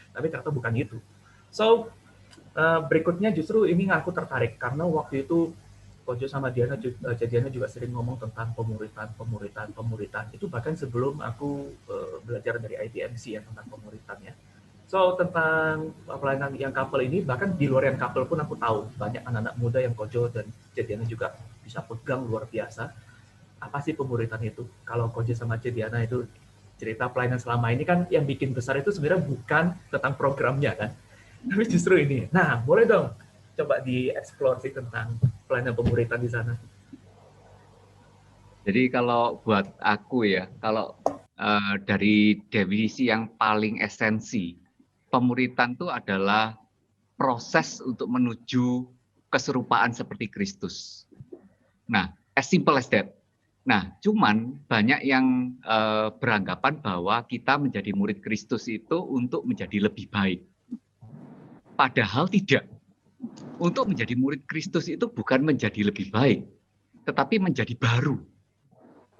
tapi ternyata bukan itu. So berikutnya justru ini aku tertarik karena waktu itu Kojo sama Diana juga sering ngomong tentang pemuritan. Itu bahkan sebelum aku belajar dari ITMC ya tentang pemuritan ya. So tentang pelayanan yang couple ini, bahkan di luar yang couple pun aku tahu banyak anak-anak muda yang Kojo dan Diana juga bisa pegang luar biasa. Apa sih pemuritan itu? Kalau Kojo sama Diana itu cerita pelayanan selama ini kan yang bikin besar itu sebenarnya bukan tentang programnya kan, tapi justru ini. Nah, boleh dong coba dieksplor sih tentang pelayanan pemuritan di sana. Jadi kalau buat aku ya, kalau dari definisi yang paling esensi, pemuritan itu adalah proses untuk menuju keserupaan seperti Kristus. Nah, as simple as that. Nah, cuman banyak yang beranggapan bahwa kita menjadi murid Kristus itu untuk menjadi lebih baik. Padahal tidak. Untuk menjadi murid Kristus itu bukan menjadi lebih baik, tetapi menjadi baru.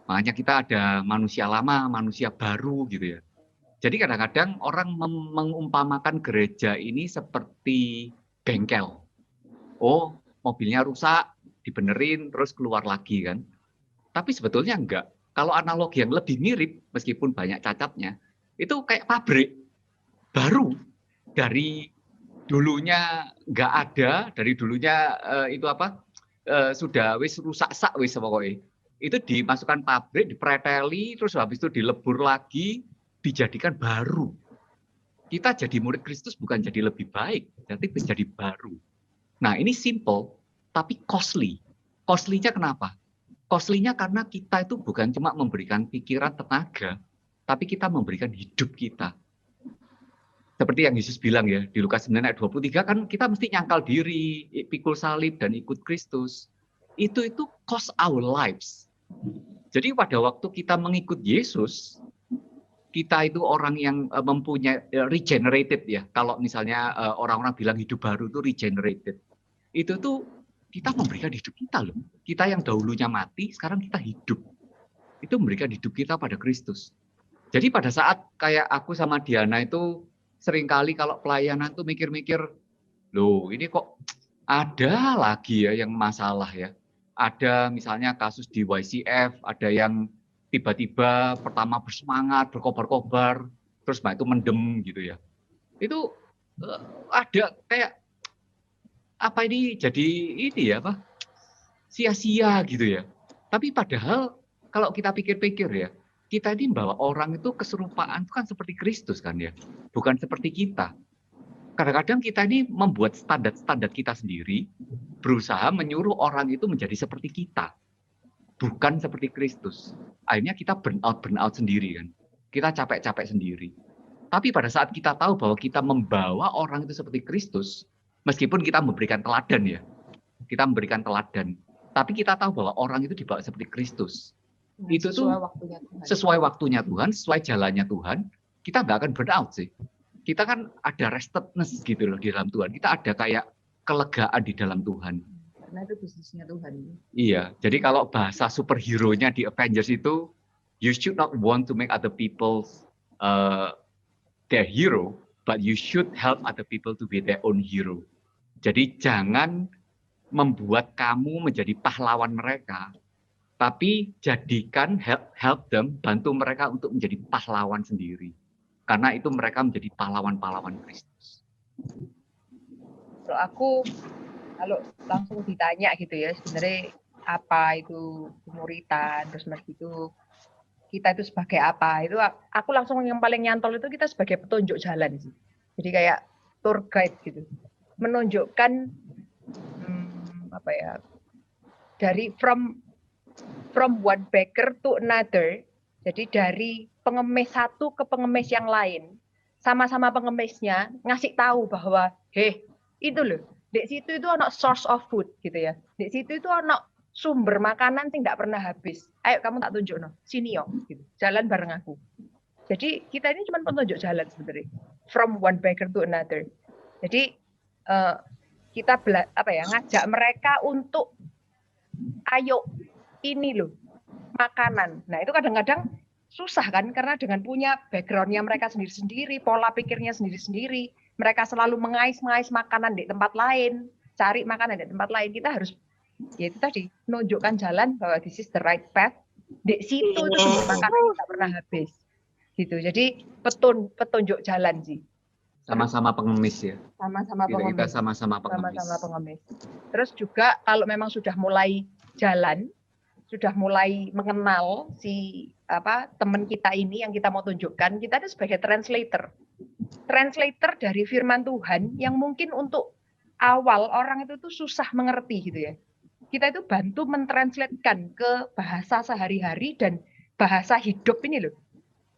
Makanya kita ada manusia lama, manusia baru gitu ya. Jadi kadang-kadang orang mengumpamakan gereja ini seperti bengkel. Oh, mobilnya rusak, dibenerin, terus keluar lagi kan. Tapi sebetulnya enggak. Kalau analogi yang lebih mirip, meskipun banyak cacatnya, itu kayak pabrik baru. Dari dulunya enggak ada, dari dulunya sudah wis rusak sak wis pokoknya. Itu dimasukkan pabrik, dipreteli, terus habis itu dilebur lagi, dijadikan baru. Kita jadi murid Kristus bukan jadi lebih baik, tapi menjadi baru. Nah, ini simple, tapi costly. Costly-nya kenapa? Costly-nya karena kita itu bukan cuma memberikan pikiran, tenaga, tapi kita memberikan hidup kita. Seperti yang Yesus bilang ya, di Lukas 9 ayat 23 kan kita mesti nyangkal diri, pikul salib, dan ikut Kristus. Itu cost our lives. Jadi pada waktu kita mengikut Yesus, kita itu orang yang mempunyai regenerated ya. Kalau misalnya orang-orang bilang hidup baru itu regenerated. Itu tuh kita memberikan hidup kita loh. Kita yang dahulunya mati, sekarang kita hidup. Itu memberikan hidup kita pada Kristus. Jadi pada saat kayak aku sama Diana itu seringkali kalau pelayanan tuh mikir-mikir, loh ini kok ada lagi ya yang masalah ya. Ada misalnya kasus di YCF, ada yang tiba-tiba pertama bersemangat, berkobar-kobar, terus itu mendem gitu ya. Itu ada kayak apa ini jadi ini ya apa sia-sia gitu ya. Tapi padahal kalau kita pikir-pikir ya, kita ini membawa orang itu keserupaan itu kan seperti Kristus kan ya, bukan seperti kita. Kadang-kadang kita ini membuat standar-standar kita sendiri, berusaha menyuruh orang itu menjadi seperti kita, bukan seperti Kristus. Akhirnya kita burn out sendiri kan. Kita capek-capek sendiri. Tapi pada saat kita tahu bahwa kita membawa orang itu seperti Kristus, meskipun kita memberikan teladan ya, kita memberikan teladan, tapi kita tahu bahwa orang itu dibawa seperti Kristus. Itu tuh sesuai waktunya Tuhan, sesuai jalannya Tuhan, kita nggak akan burn out sih. Kita kan ada restedness gitu loh di dalam Tuhan. Kita ada kayak kelegaan di dalam Tuhan. Karena itu bisnisnya Tuhan. Iya, jadi kalau bahasa superhero-nya di Avengers itu, you should not want to make other people their hero, but you should help other people to be their own hero. Jadi jangan membuat kamu menjadi pahlawan mereka, tapi jadikan help them, bantu mereka untuk menjadi pahlawan sendiri. Karena itu mereka menjadi pahlawan-pahlawan Kristus. Kalau langsung ditanya gitu ya, sebenarnya apa itu pemuritan, terus itu kita itu sebagai apa? Itu aku langsung yang paling nyantol itu kita sebagai petunjuk jalan sih. Jadi kayak tour guide gitu. Menunjukkan dari from one baker to another. Jadi dari pengemis satu ke pengemis yang lain, sama-sama pengemisnya ngasih tahu bahwa, itu loh, di situ itu ada source of food gitu ya. Di situ itu ada sumber makanan yang tidak pernah habis. Ayo kamu tak tunjuk no, sini yo, gitu. Jalan bareng aku. Jadi kita ini cuma petunjuk jalan sebenarnya, from one baker to another. Jadi kita ngajak mereka untuk, ayo ini loh makanan. Nah itu kadang-kadang susah kan, karena dengan punya background-nya mereka sendiri-sendiri, pola pikirnya sendiri-sendiri, mereka selalu mengais-ngais makanan di tempat lain, cari makanan di tempat lain. Kita harus, ya itu tadi, menunjukkan jalan bahwa this is the right path. Di situ itu makanan tidak pernah habis. Gitu. Jadi petunjuk jalan sih. Sama-sama pengemis ya. Sama-sama pengemis. Kita sama-sama pengemis. Sama-sama pengemis. Terus juga kalau memang sudah mulai jalan, sudah mulai mengenal si teman kita ini yang kita mau tunjukkan, kita itu sebagai translator dari firman Tuhan yang mungkin untuk awal orang itu tuh susah mengerti gitu ya. kita itu bantu mentranslatekan ke bahasa sehari-hari dan bahasa hidup ini loh.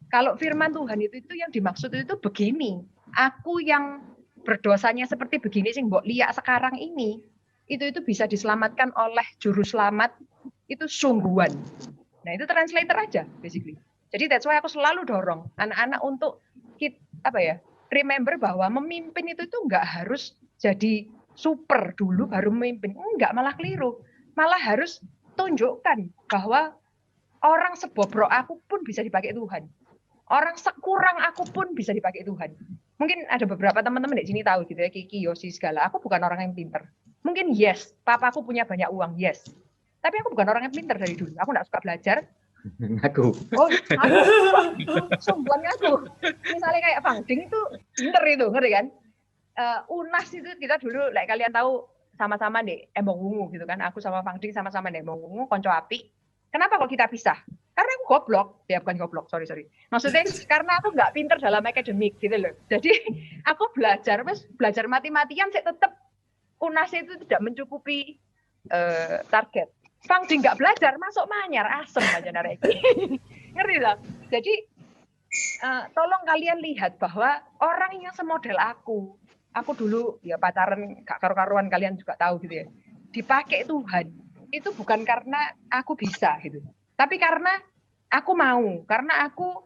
Kalau firman Tuhan itu yang dimaksud itu begini. Aku yang berdosanya seperti begini sih mbok lihat sekarang ini. Itu bisa diselamatkan oleh juru selamat itu sungguhan. Nah, itu translator aja basically. Jadi that's why aku selalu dorong anak-anak untuk remember bahwa memimpin itu enggak harus jadi super dulu baru memimpin. Enggak, malah keliru. Malah harus tunjukkan bahwa orang sebobrok aku pun bisa dipakai Tuhan. Orang sekurang aku pun bisa dipakai Tuhan. Mungkin ada beberapa teman-teman di sini tahu gitu ya, Kiki, Yosi, segala. Aku bukan orang yang pinter. Mungkin yes, papaku punya banyak uang, yes. Tapi aku bukan orang yang pinter dari dulu. Aku nggak suka belajar. Aku. Oh, sungguhan aku. Misalnya kayak Fangding itu pinter itu, ngerti kan? UNAS itu kita dulu, kalian tahu sama-sama di Embong Wungu gitu kan. Aku sama Fangding sama-sama di Embong Wungu, konco api. Kenapa kok kita pisah? Karena aku goblok. Ya bukan goblok, sorry. Maksudnya karena aku nggak pinter dalam akademik gitu loh. Jadi aku belajar mati-matian, saya tetap UNAS itu tidak mencukupi target. Fangding nggak belajar, masuk manyar, asem aja nareki. Ngerti tak? Jadi tolong kalian lihat bahwa orang yang semodel aku dulu ya pacaran gak karu-karuan, kalian juga tahu gitu ya, dipakai Tuhan itu bukan karena aku bisa gitu, tapi karena aku mau, karena aku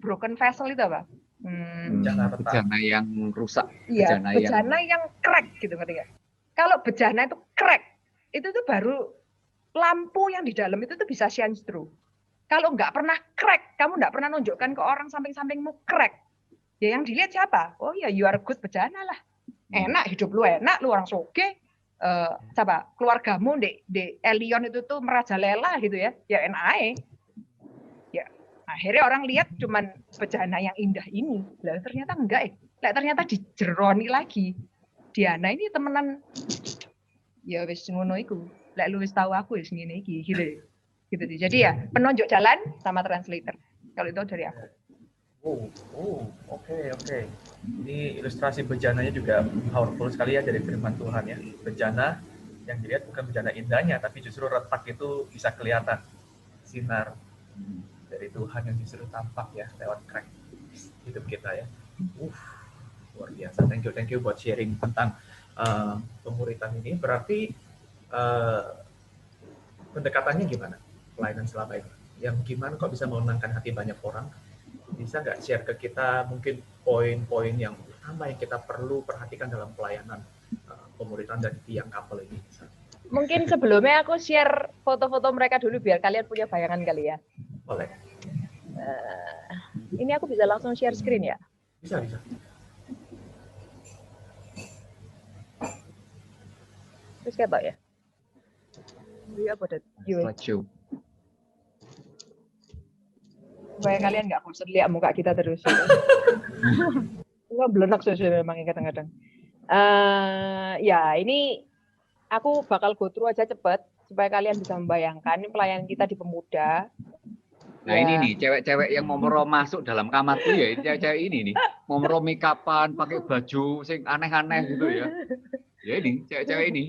broken vessel itu apa? Bejana yang rusak, iya, bejana yang crack gitu, ngerti gak? Kalau bejana itu crack, itu tuh baru lampu yang di dalam itu tuh bisa shine through. Kalau nggak pernah crack, kamu nggak pernah nunjukkan ke orang samping-sampingmu crack, ya yang dilihat siapa? Oh ya, you are good bejana lah. Enak, hidup lu enak, lu orang soge. Keluargamu di Elion itu tuh merajalela gitu ya. Ya enak aja. Ya, akhirnya orang lihat cuman bejana yang indah ini. Lah ternyata enggak Lah ternyata dijeroni lagi. Diana ini temenan ya wis ngono iku. Lah lu wis tahu aku wis ngene iki gitu. Gitu. Jadi ya penunjuk jalan sama translator. Kalau itu dari aku. Oke. Ini ilustrasi bejananya juga powerful sekali ya dari firman Tuhan ya. Bejana yang dilihat bukan bejana indahnya, tapi justru retak itu bisa kelihatan sinar dari Tuhan yang justru tampak ya lewat crack hidup kita ya. Luar biasa. Thank you buat sharing tentang pemuritan ini. Berarti pendekatannya gimana? Pelayanan selama ini. Yang gimana kok bisa memenangkan hati banyak orang? Bisa nggak share ke kita mungkin poin-poin yang utama yang kita perlu perhatikan dalam pelayanan pemuritan dari tiang couple ini? Mungkin sebelumnya aku share foto-foto mereka dulu biar kalian punya bayangan kali ya. Boleh. Ini aku bisa langsung share screen ya? Bisa. Terus kayak apa ya? Iya, pada slideshow. Supaya kalian nggak bosan lihat muka kita terus. Nggak belenak sesuai memang kadang-kadang. Ya ini aku bakal go through aja cepet supaya kalian bisa membayangkan ini pelayanan kita di pemuda. Nah ya. Ini nih cewek-cewek yang mau masuk dalam kamarku ya, cewek-cewek ini nih mau make upan, pakai baju sing aneh-aneh gitu ya. Ya ini cewek-cewek ini.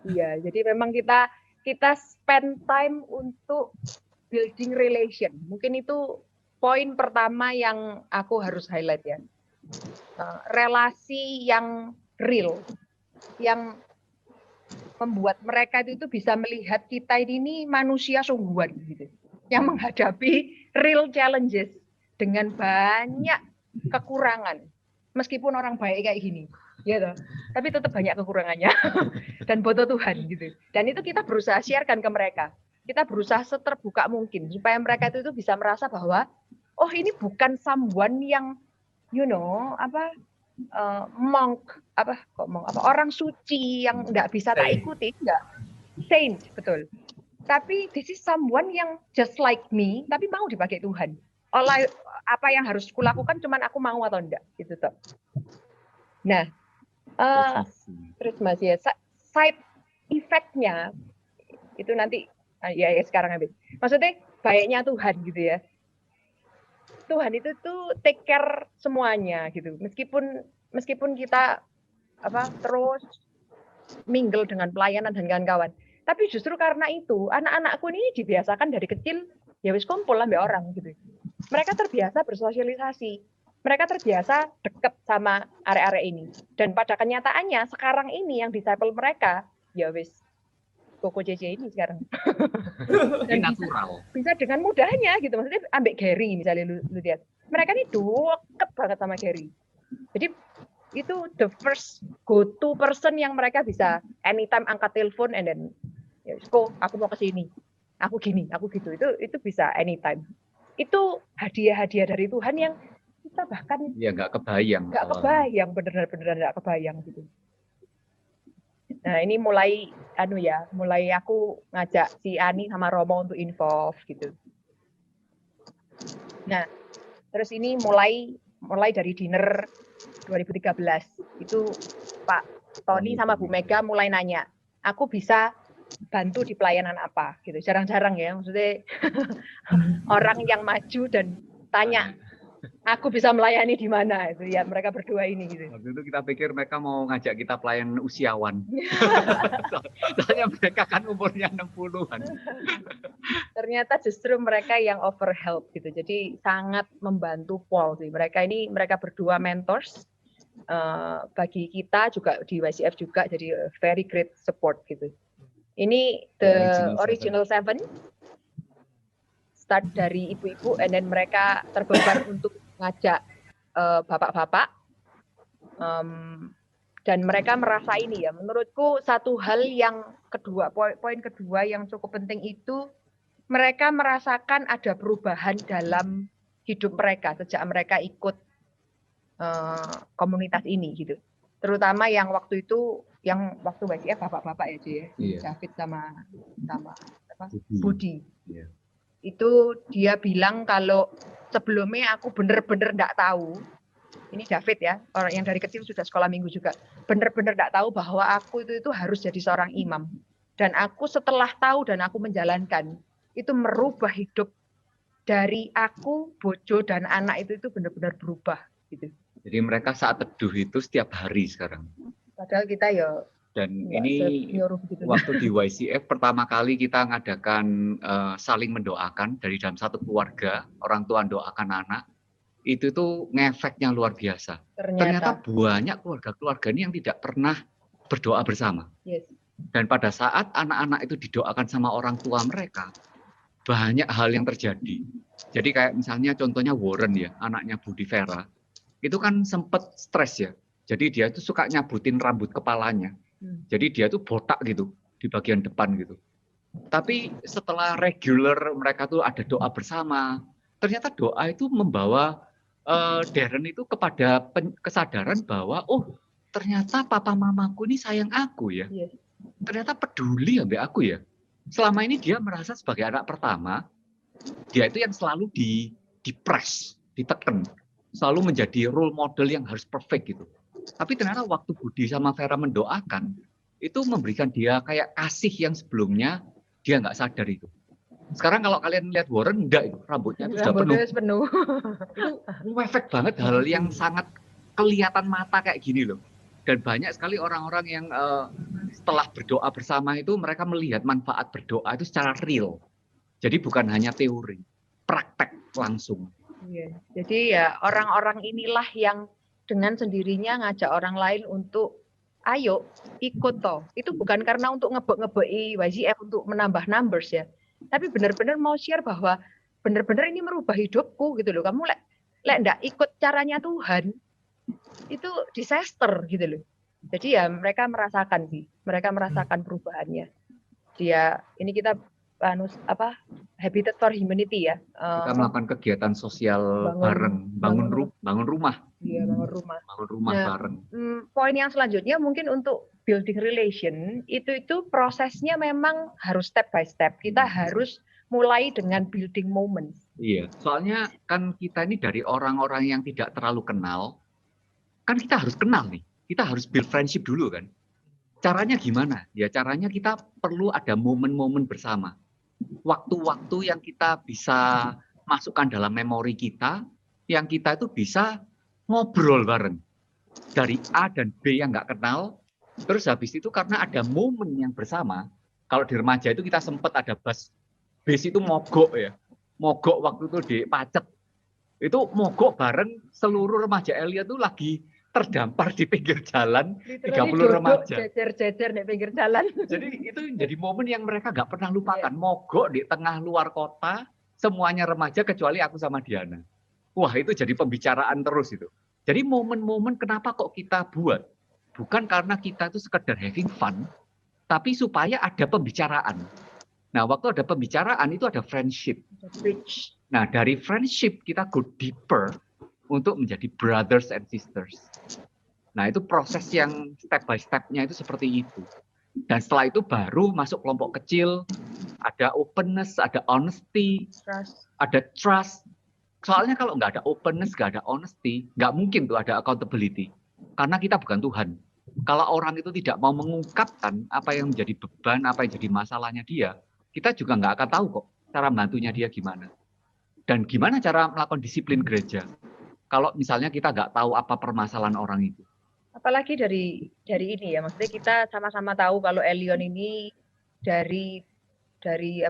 Iya, jadi memang kita spend time untuk building relation. Mungkin itu poin pertama yang aku harus highlight ya. Relasi yang real, yang membuat mereka itu bisa melihat kita ini manusia sungguhan gitu, yang menghadapi real challenges dengan banyak kekurangan. Meskipun orang baik kayak gini, ya toh, tapi tetap banyak kekurangannya dan butuh Tuhan gitu. Dan itu kita berusaha sharekan ke mereka. Kita berusaha seterbuka mungkin supaya mereka itu bisa merasa bahwa oh ini bukan someone yang monk orang suci yang nggak bisa tak ikuti, enggak, saint, betul. Tapi this is someone yang just like me tapi mau dipakai Tuhan. Oleh apa yang harus kulakukan cuman aku mau atau enggak gitu toh. Nah, terus Mas ya side effect-nya itu nanti ya sekarang habis. Maksudnya baiknya Tuhan gitu ya. Tuhan itu tuh take care semuanya gitu. Meskipun kita terus mingle dengan pelayanan dan kawan-kawan. Tapi justru karena itu, anak-anakku ini dibiasakan dari kecil, ya wis kumpul ambek orang gitu. Mereka terbiasa bersosialisasi. Mereka terbiasa dekat sama area-area ini. Dan pada kenyataannya, sekarang ini yang disciple mereka, ya wis Koko JJ ini sekarang. Dan natural. Bisa dengan mudahnya gitu. Maksudnya ambek Gary misalnya lu lihat. Mereka ini deket banget sama Gary. Jadi itu the first go-to person yang mereka bisa anytime angkat telepon and then ya, kok aku mau ke sini, aku gini, aku gitu. Itu bisa anytime. Itu hadiah-hadiah dari Tuhan yang kita bahkan nggak kebayang. Bener-bener nggak kebayang gitu. Nah ini mulai aku ngajak si Ani sama Romo untuk involve gitu. Nah terus ini mulai dari dinner 2013 itu Pak Tony sama Bu Mega mulai nanya, aku bisa bantu di pelayanan apa gitu. Jarang-jarang ya maksudnya orang yang maju dan tanya aku bisa melayani di mana itu ya mereka berdua ini gitu. Waktu itu kita pikir mereka mau ngajak kita pelayan usiawan. Soalnya mereka kan umurnya 60-an. Ternyata justru mereka yang over help gitu. Jadi sangat membantu Paul sih. Mereka berdua mentors bagi kita juga di YCF juga jadi very great support gitu. Ini the original seven. Start dari ibu-ibu, and then mereka terbeban untuk ngajak bapak-bapak, dan mereka merasa ini ya. Menurutku satu hal yang kedua, poin kedua yang cukup penting itu mereka merasakan ada perubahan dalam hidup mereka sejak mereka ikut komunitas ini gitu. Terutama yang waktu YCF bapak-bapak ya Ji ya, iya. David sama Budi. Iya. Itu dia bilang kalau sebelumnya aku bener-bener enggak tahu, ini David ya, orang yang dari kecil sudah sekolah minggu juga, bener-bener enggak tahu bahwa aku itu harus jadi seorang imam. Dan aku setelah tahu dan aku menjalankan, itu merubah hidup dari aku, bojo dan anak itu benar-benar berubah gitu. Jadi mereka saat teduh itu setiap hari sekarang. Padahal kita ya. Dan ini gitu. Waktu di YCF pertama kali kita ngadakan saling mendoakan dari dalam satu keluarga, orang tua doakan anak, itu tuh ngefeknya luar biasa. Ternyata banyak keluarga-keluarga ini yang tidak pernah berdoa bersama. Yes. Dan pada saat anak-anak itu didoakan sama orang tua mereka, banyak hal yang terjadi. Jadi kayak misalnya contohnya Warren ya, anaknya Budi Vera, itu kan sempat stres ya. Jadi dia tuh suka nyabutin rambut kepalanya. Jadi dia tuh botak gitu di bagian depan gitu. Tapi setelah regular mereka tuh ada doa bersama, ternyata doa itu membawa Darren itu kepada kesadaran bahwa ternyata papa mamaku ini sayang aku ya. Yes. Ternyata peduli sampai aku ya. Selama ini dia merasa sebagai anak pertama, dia itu yang selalu di-press, ditekan, selalu menjadi role model yang harus perfect gitu. Tapi ternyata waktu Budi sama Vera mendoakan, itu memberikan dia kayak kasih yang sebelumnya dia nggak sadar itu. Sekarang kalau kalian lihat Warren, enggak itu rambutnya itu sudah penuh. Itu efek banget, hal yang sangat kelihatan mata kayak gini loh. Dan banyak sekali orang-orang yang setelah berdoa bersama itu mereka melihat manfaat berdoa itu secara real. Jadi bukan hanya teori, praktek langsung. Iya. Jadi ya orang-orang inilah yang dengan sendirinya ngajak orang lain untuk ayo ikut toh. Itu bukan karena untuk ngebek-ngebeki YCF untuk menambah numbers ya. Tapi benar-benar mau share bahwa benar-benar ini merubah hidupku gitu loh. Kamu lek ndak ikut caranya Tuhan, itu disaster gitu loh. Jadi ya mereka merasakan perubahannya. Ini kita Habitat for Humanity ya. Kita melakukan kegiatan sosial bareng, bangun rumah. Iya, bangun rumah bareng. Poin yang selanjutnya mungkin untuk building relation itu prosesnya memang harus step by step. Kita harus mulai dengan building moments. Iya, soalnya kan kita ini dari orang-orang yang tidak terlalu kenal, kan kita harus kenal nih. Kita harus build friendship dulu kan. Caranya gimana? Ya caranya kita perlu ada momen-momen bersama. Waktu-waktu yang kita bisa masukkan dalam memori kita, yang kita itu bisa ngobrol bareng. Dari A dan B yang nggak kenal, Terus habis itu karena ada momen yang bersama, kalau di remaja itu kita sempat ada bus itu mogok ya. Mogok waktu itu di Pacet. Itu mogok bareng seluruh remaja Elia itu lagi terdampar di pinggir jalan, 30 remaja. Jejer-jejer di pinggir jalan. Jadi itu jadi momen yang mereka nggak pernah lupakan. Mogok di tengah luar kota, semuanya remaja kecuali aku sama Diana. Wah, itu jadi pembicaraan terus itu. Jadi momen-momen kenapa kok kita buat? Bukan karena kita itu sekedar having fun, tapi supaya ada pembicaraan. Nah, waktu ada pembicaraan itu ada friendship. Nah, dari friendship kita go deeper untuk menjadi brothers and sisters. Nah, itu proses yang step by step-nya itu seperti itu. Dan setelah itu baru masuk kelompok kecil, ada openness, ada honesty, ada trust. Soalnya kalau nggak ada openness, nggak ada honesty, nggak mungkin tuh ada accountability. Karena kita bukan Tuhan. Kalau orang itu tidak mau mengungkapkan apa yang menjadi beban, apa yang jadi masalahnya dia, kita juga nggak akan tahu kok cara membantunya dia gimana. Dan gimana cara melakukan disiplin gereja. Kalau misalnya kita nggak tahu apa permasalahan orang itu. Apalagi dari ini ya, maksudnya kita sama-sama tahu kalau Elion ini dari gereja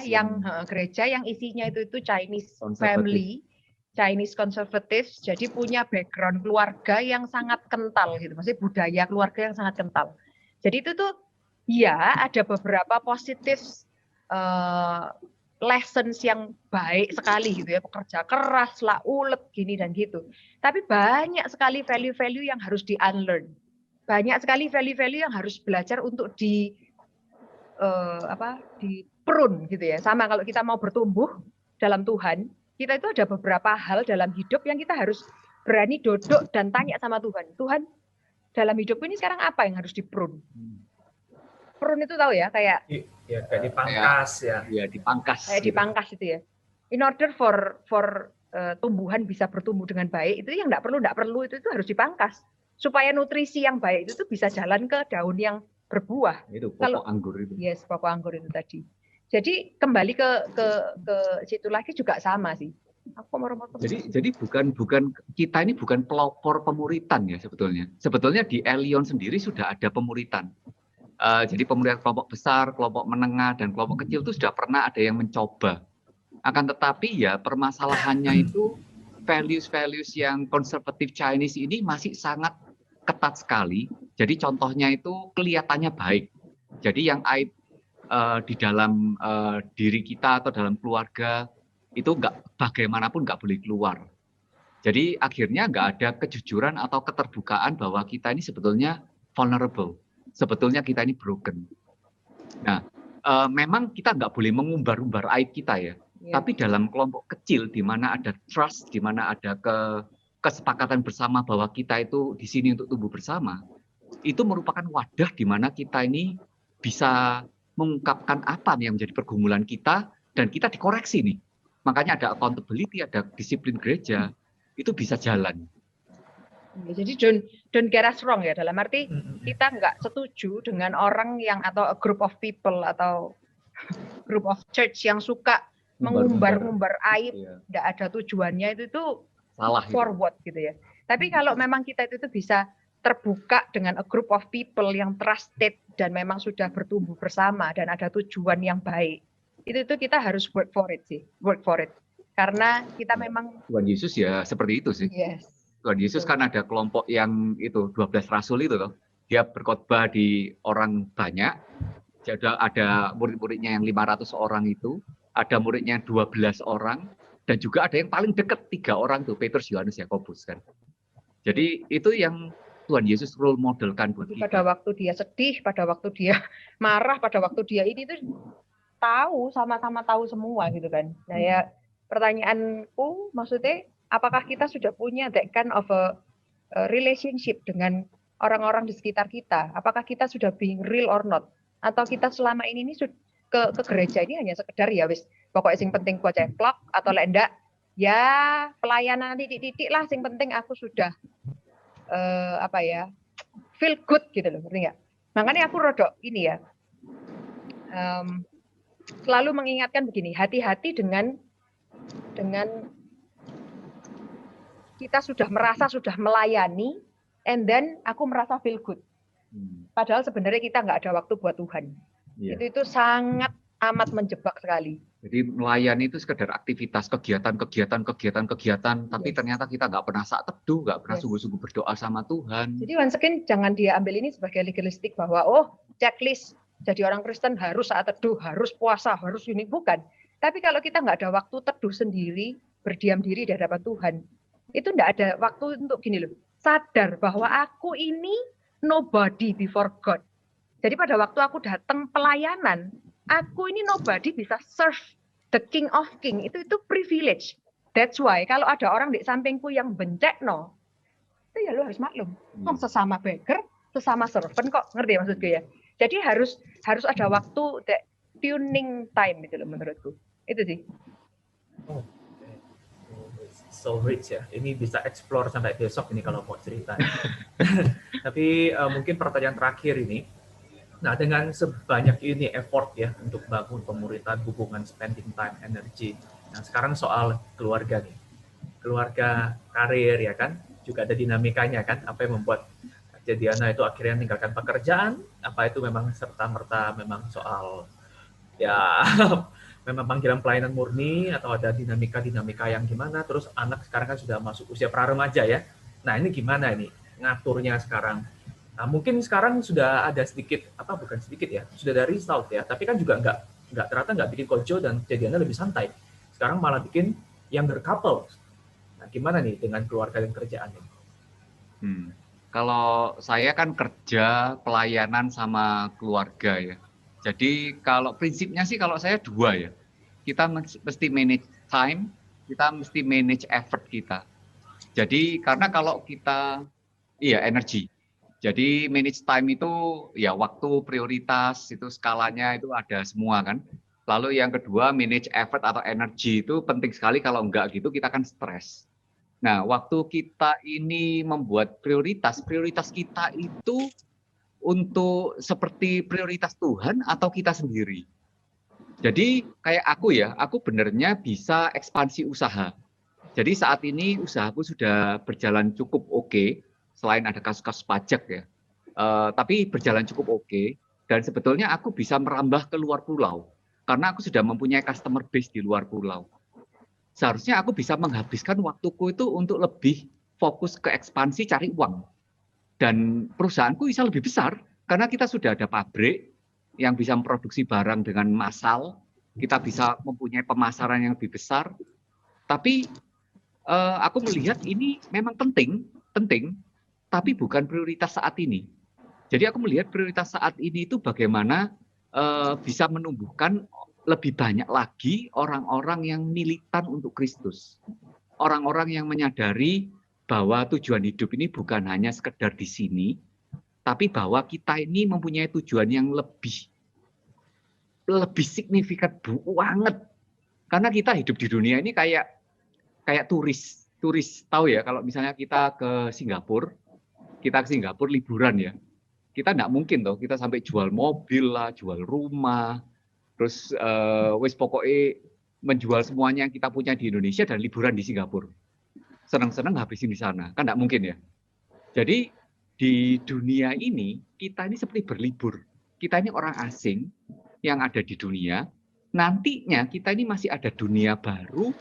yang isinya itu Chinese family, Chinese conservative, jadi punya background keluarga yang sangat kental gitu, maksudnya budaya keluarga yang sangat kental. Jadi itu tuh ya ada beberapa positif lessons yang baik sekali gitu ya, pekerja keras lah, ulet gini dan gitu. Tapi banyak sekali value-value yang harus di-unlearn. Banyak sekali value-value yang harus belajar untuk di prune gitu ya. Sama kalau kita mau bertumbuh dalam Tuhan, kita itu ada beberapa hal dalam hidup yang kita harus berani duduk dan tanya sama Tuhan. Tuhan, dalam hidup ini sekarang apa yang harus di-prune? Prune itu tahu ya, kayak dipangkas ya. Iya, dipangkas. Kayak gitu. Dipangkas itu ya. In order for tumbuhan bisa bertumbuh dengan baik, itu yang nggak perlu itu harus dipangkas. Supaya nutrisi yang baik itu tuh bisa jalan ke daun yang berbuah. Itu pokok anggur itu. Yes, pokok anggur itu tadi. Jadi kembali ke situ lagi juga sama sih. Jadi bukan kita ini bukan pelopor pemuritan ya sebetulnya. Sebetulnya di Elion sendiri sudah ada pemuritan. Jadi pemuritan kelompok besar, kelompok menengah, dan kelompok kecil itu sudah pernah ada yang mencoba. Akan tetapi ya permasalahannya itu values-values yang konservatif Chinese ini masih sangat ketat sekali. Jadi contohnya itu kelihatannya baik. Jadi yang aib di dalam diri kita atau dalam keluarga itu bagaimanapun nggak boleh keluar. Jadi akhirnya nggak ada kejujuran atau keterbukaan bahwa kita ini sebetulnya vulnerable. Sebetulnya kita ini broken. Nah, memang kita nggak boleh mengumbar-umbar aib kita ya. Tapi dalam kelompok kecil di mana ada trust, di mana ada kesepakatan bersama bahwa kita itu di sini untuk tumbuh bersama, itu merupakan wadah di mana kita ini bisa mengungkapkan apa yang menjadi pergumulan kita dan kita dikoreksi nih. Makanya ada accountability, ada disiplin gereja, itu bisa jalan. Jadi don't get us wrong ya, dalam arti kita nggak setuju dengan orang yang atau a group of people atau group of church yang suka mengumbar-ngumbar aib, nggak ada tujuannya itu salah forward gitu ya. Tapi kalau memang kita itu bisa terbuka dengan a group of people yang trusted dan memang sudah bertumbuh bersama dan ada tujuan yang baik, itu kita harus work for it. Karena kita memang Tuhan Yesus ya seperti itu sih. Yes. Tuhan Yesus kan ada kelompok yang itu 12 rasul itu loh. Dia berkhotbah di orang banyak. Jadi ada murid-muridnya yang 500 orang itu, ada muridnya 12 orang, dan juga ada yang paling dekat 3 orang tuh, Petrus, Yohanes, Yakobus kan. Jadi itu yang Tuhan Yesus role modelkan buat kita. Pada waktu dia sedih, pada waktu dia marah, pada waktu dia ini tuh tahu, sama-sama tahu semua gitu kan. Nah ya pertanyaanku maksudnya apakah kita sudah punya that kind of a relationship dengan orang-orang di sekitar kita? Apakah kita sudah being real or not? Atau kita selama ini ke gereja ini hanya sekedar ya wis pokoknya sing penting gua ceplok atau lendak ya pelayanan titik-titik lah sing penting aku sudah feel good gitu loh, ngerti nggak? Makanya aku rodok ini ya selalu mengingatkan begini, hati-hati dengan kita sudah merasa sudah melayani, and then aku merasa feel good. Padahal sebenarnya kita nggak ada waktu buat Tuhan. Iya. Itu sangat amat menjebak sekali. Jadi melayani itu sekedar aktivitas, kegiatan, tapi Yes. ternyata kita nggak pernah saat teduh, nggak pernah Yes. sungguh-sungguh berdoa sama Tuhan. Jadi once again jangan dia ambil ini sebagai legalistik bahwa oh checklist jadi orang Kristen harus saat teduh, harus puasa, harus ini, bukan. Tapi kalau kita nggak ada waktu teduh sendiri, berdiam diri di hadapan Tuhan, itu nggak ada waktu untuk gini loh, sadar bahwa aku ini nobody before God. Jadi pada waktu aku datang pelayanan, aku ini nobody bisa serve the King of King, itu privilege. That's why kalau ada orang di sampingku yang bencekno, itu ya lo harus maklum. Oh, sesama beggar, sesama servant kok, ngerti ya maksudku ya. Jadi harus ada waktu tuning time itu loh menurutku. Itu sih. Oh, so rich ya. Ini bisa explore sampai besok ini kalau mau cerita. Tapi mungkin pertanyaan terakhir ini. Nah, dengan sebanyak ini effort ya untuk bangun pemuritan, hubungan, spending time, energy. Nah, sekarang soal keluarga nih. Keluarga, karir ya kan. Juga ada dinamikanya kan. Apa yang membuat Diana itu akhirnya meninggalkan pekerjaan, apa itu memang serta-merta memang soal ya memang panggilan pelayanan murni atau ada dinamika yang gimana, terus anak sekarang kan sudah masuk usia pra-remaja ya. Nah, ini gimana ini ngaturnya sekarang? Nah, mungkin sekarang sudah ada sedikit bukan sedikit ya, sudah ada result ya, tapi kan juga ternyata nggak bikin kojo dan Diana lebih santai. Sekarang malah bikin younger couple. Nah, gimana nih dengan keluarga dan kerjaan ini? Kalau saya kan kerja, pelayanan sama keluarga ya. Jadi kalau prinsipnya sih kalau saya dua ya. Kita mesti manage time, kita mesti manage effort kita. Jadi karena kalau kita, energi. Jadi manage time itu ya waktu, prioritas, itu skalanya itu ada semua kan. Lalu yang kedua manage effort atau energi itu penting sekali, kalau enggak gitu kita kan stres. Nah, waktu kita ini membuat prioritas kita itu untuk seperti prioritas Tuhan atau kita sendiri. Jadi kayak aku benernya bisa ekspansi usaha. Jadi saat ini usahaku sudah berjalan cukup oke, selain ada kasus-kasus pajak ya. Tapi berjalan cukup oke, dan sebetulnya aku bisa merambah ke luar pulau, karena aku sudah mempunyai customer base di luar pulau. Seharusnya aku bisa menghabiskan waktuku itu untuk lebih fokus ke ekspansi, cari uang. Dan perusahaanku bisa lebih besar, karena kita sudah ada pabrik yang bisa memproduksi barang dengan massal, kita bisa mempunyai pemasaran yang lebih besar. Tapi aku melihat ini memang penting, tapi bukan prioritas saat ini. Jadi aku melihat prioritas saat ini itu bagaimana bisa menumbuhkan lebih banyak lagi orang-orang yang militan untuk Kristus. Orang-orang yang menyadari bahwa tujuan hidup ini bukan hanya sekedar di sini, tapi bahwa kita ini mempunyai tujuan yang lebih signifikan banget. Karena kita hidup di dunia ini kayak turis. Tahu ya, kalau misalnya kita ke Singapura liburan ya. Kita nggak mungkin kita sampai jual mobil lah, jual rumah, terus pokoknya menjual semuanya yang kita punya di Indonesia dan liburan di Singapura. Senang-senang habisin di sana, kan nggak mungkin ya. Jadi di dunia ini kita ini seperti berlibur. Kita ini orang asing yang ada di dunia. Nantinya kita ini masih ada dunia baru,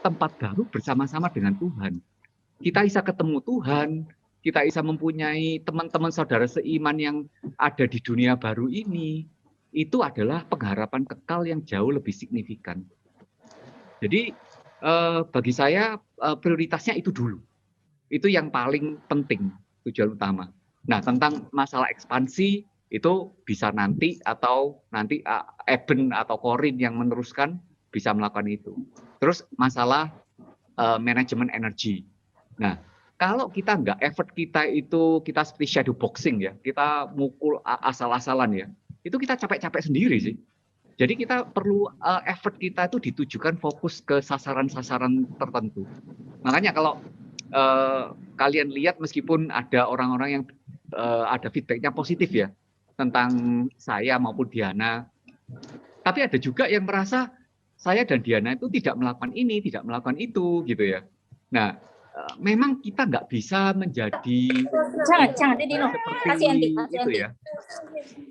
tempat baru bersama-sama dengan Tuhan. Kita bisa ketemu Tuhan, kita bisa mempunyai teman-teman saudara seiman yang ada di dunia baru ini. Itu adalah pengharapan kekal yang jauh lebih signifikan. Jadi bagi saya prioritasnya itu dulu. Itu yang paling penting, tujuan utama. Nah, tentang masalah ekspansi itu bisa nanti Eben atau Korin yang meneruskan bisa melakukan itu. Terus masalah manajemen energi. Nah, kalau kita effort kita itu kita seperti shadow boxing ya, kita mukul asal-asalan ya, itu kita capek-capek sendiri sih. Jadi kita perlu effort kita itu ditujukan fokus ke sasaran-sasaran tertentu. Makanya kalau kalian lihat meskipun ada orang-orang yang ada feedbacknya positif ya tentang saya maupun Diana, tapi ada juga yang merasa saya dan Diana itu tidak melakukan ini, tidak melakukan itu gitu ya. Nah, memang kita nggak bisa menjadi Jangan Dino. Kasih seperti itu ya.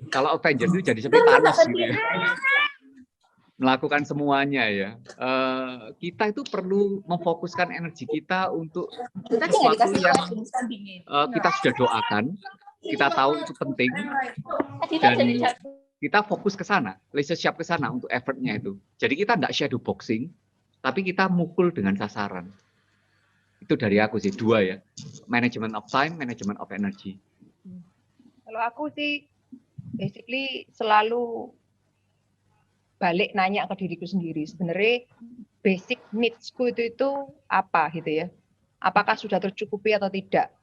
Kalau Avengers itu jadi seperti Thanos gitu ya. Melakukan semuanya ya. Kita itu perlu memfokuskan energi kita untuk sesuatu yang kita sudah doakan, kita tahu itu penting, dan kita fokus ke sana, siap ke sana untuk effortnya itu. Jadi kita nggak shadow boxing, tapi kita mukul dengan sasaran. Itu dari aku sih, 2 ya. Management of time, management of energy. Kalau aku sih basically selalu balik nanya ke diriku sendiri. Sebenarnya basic needs-ku itu apa gitu ya. Apakah sudah tercukupi atau tidak.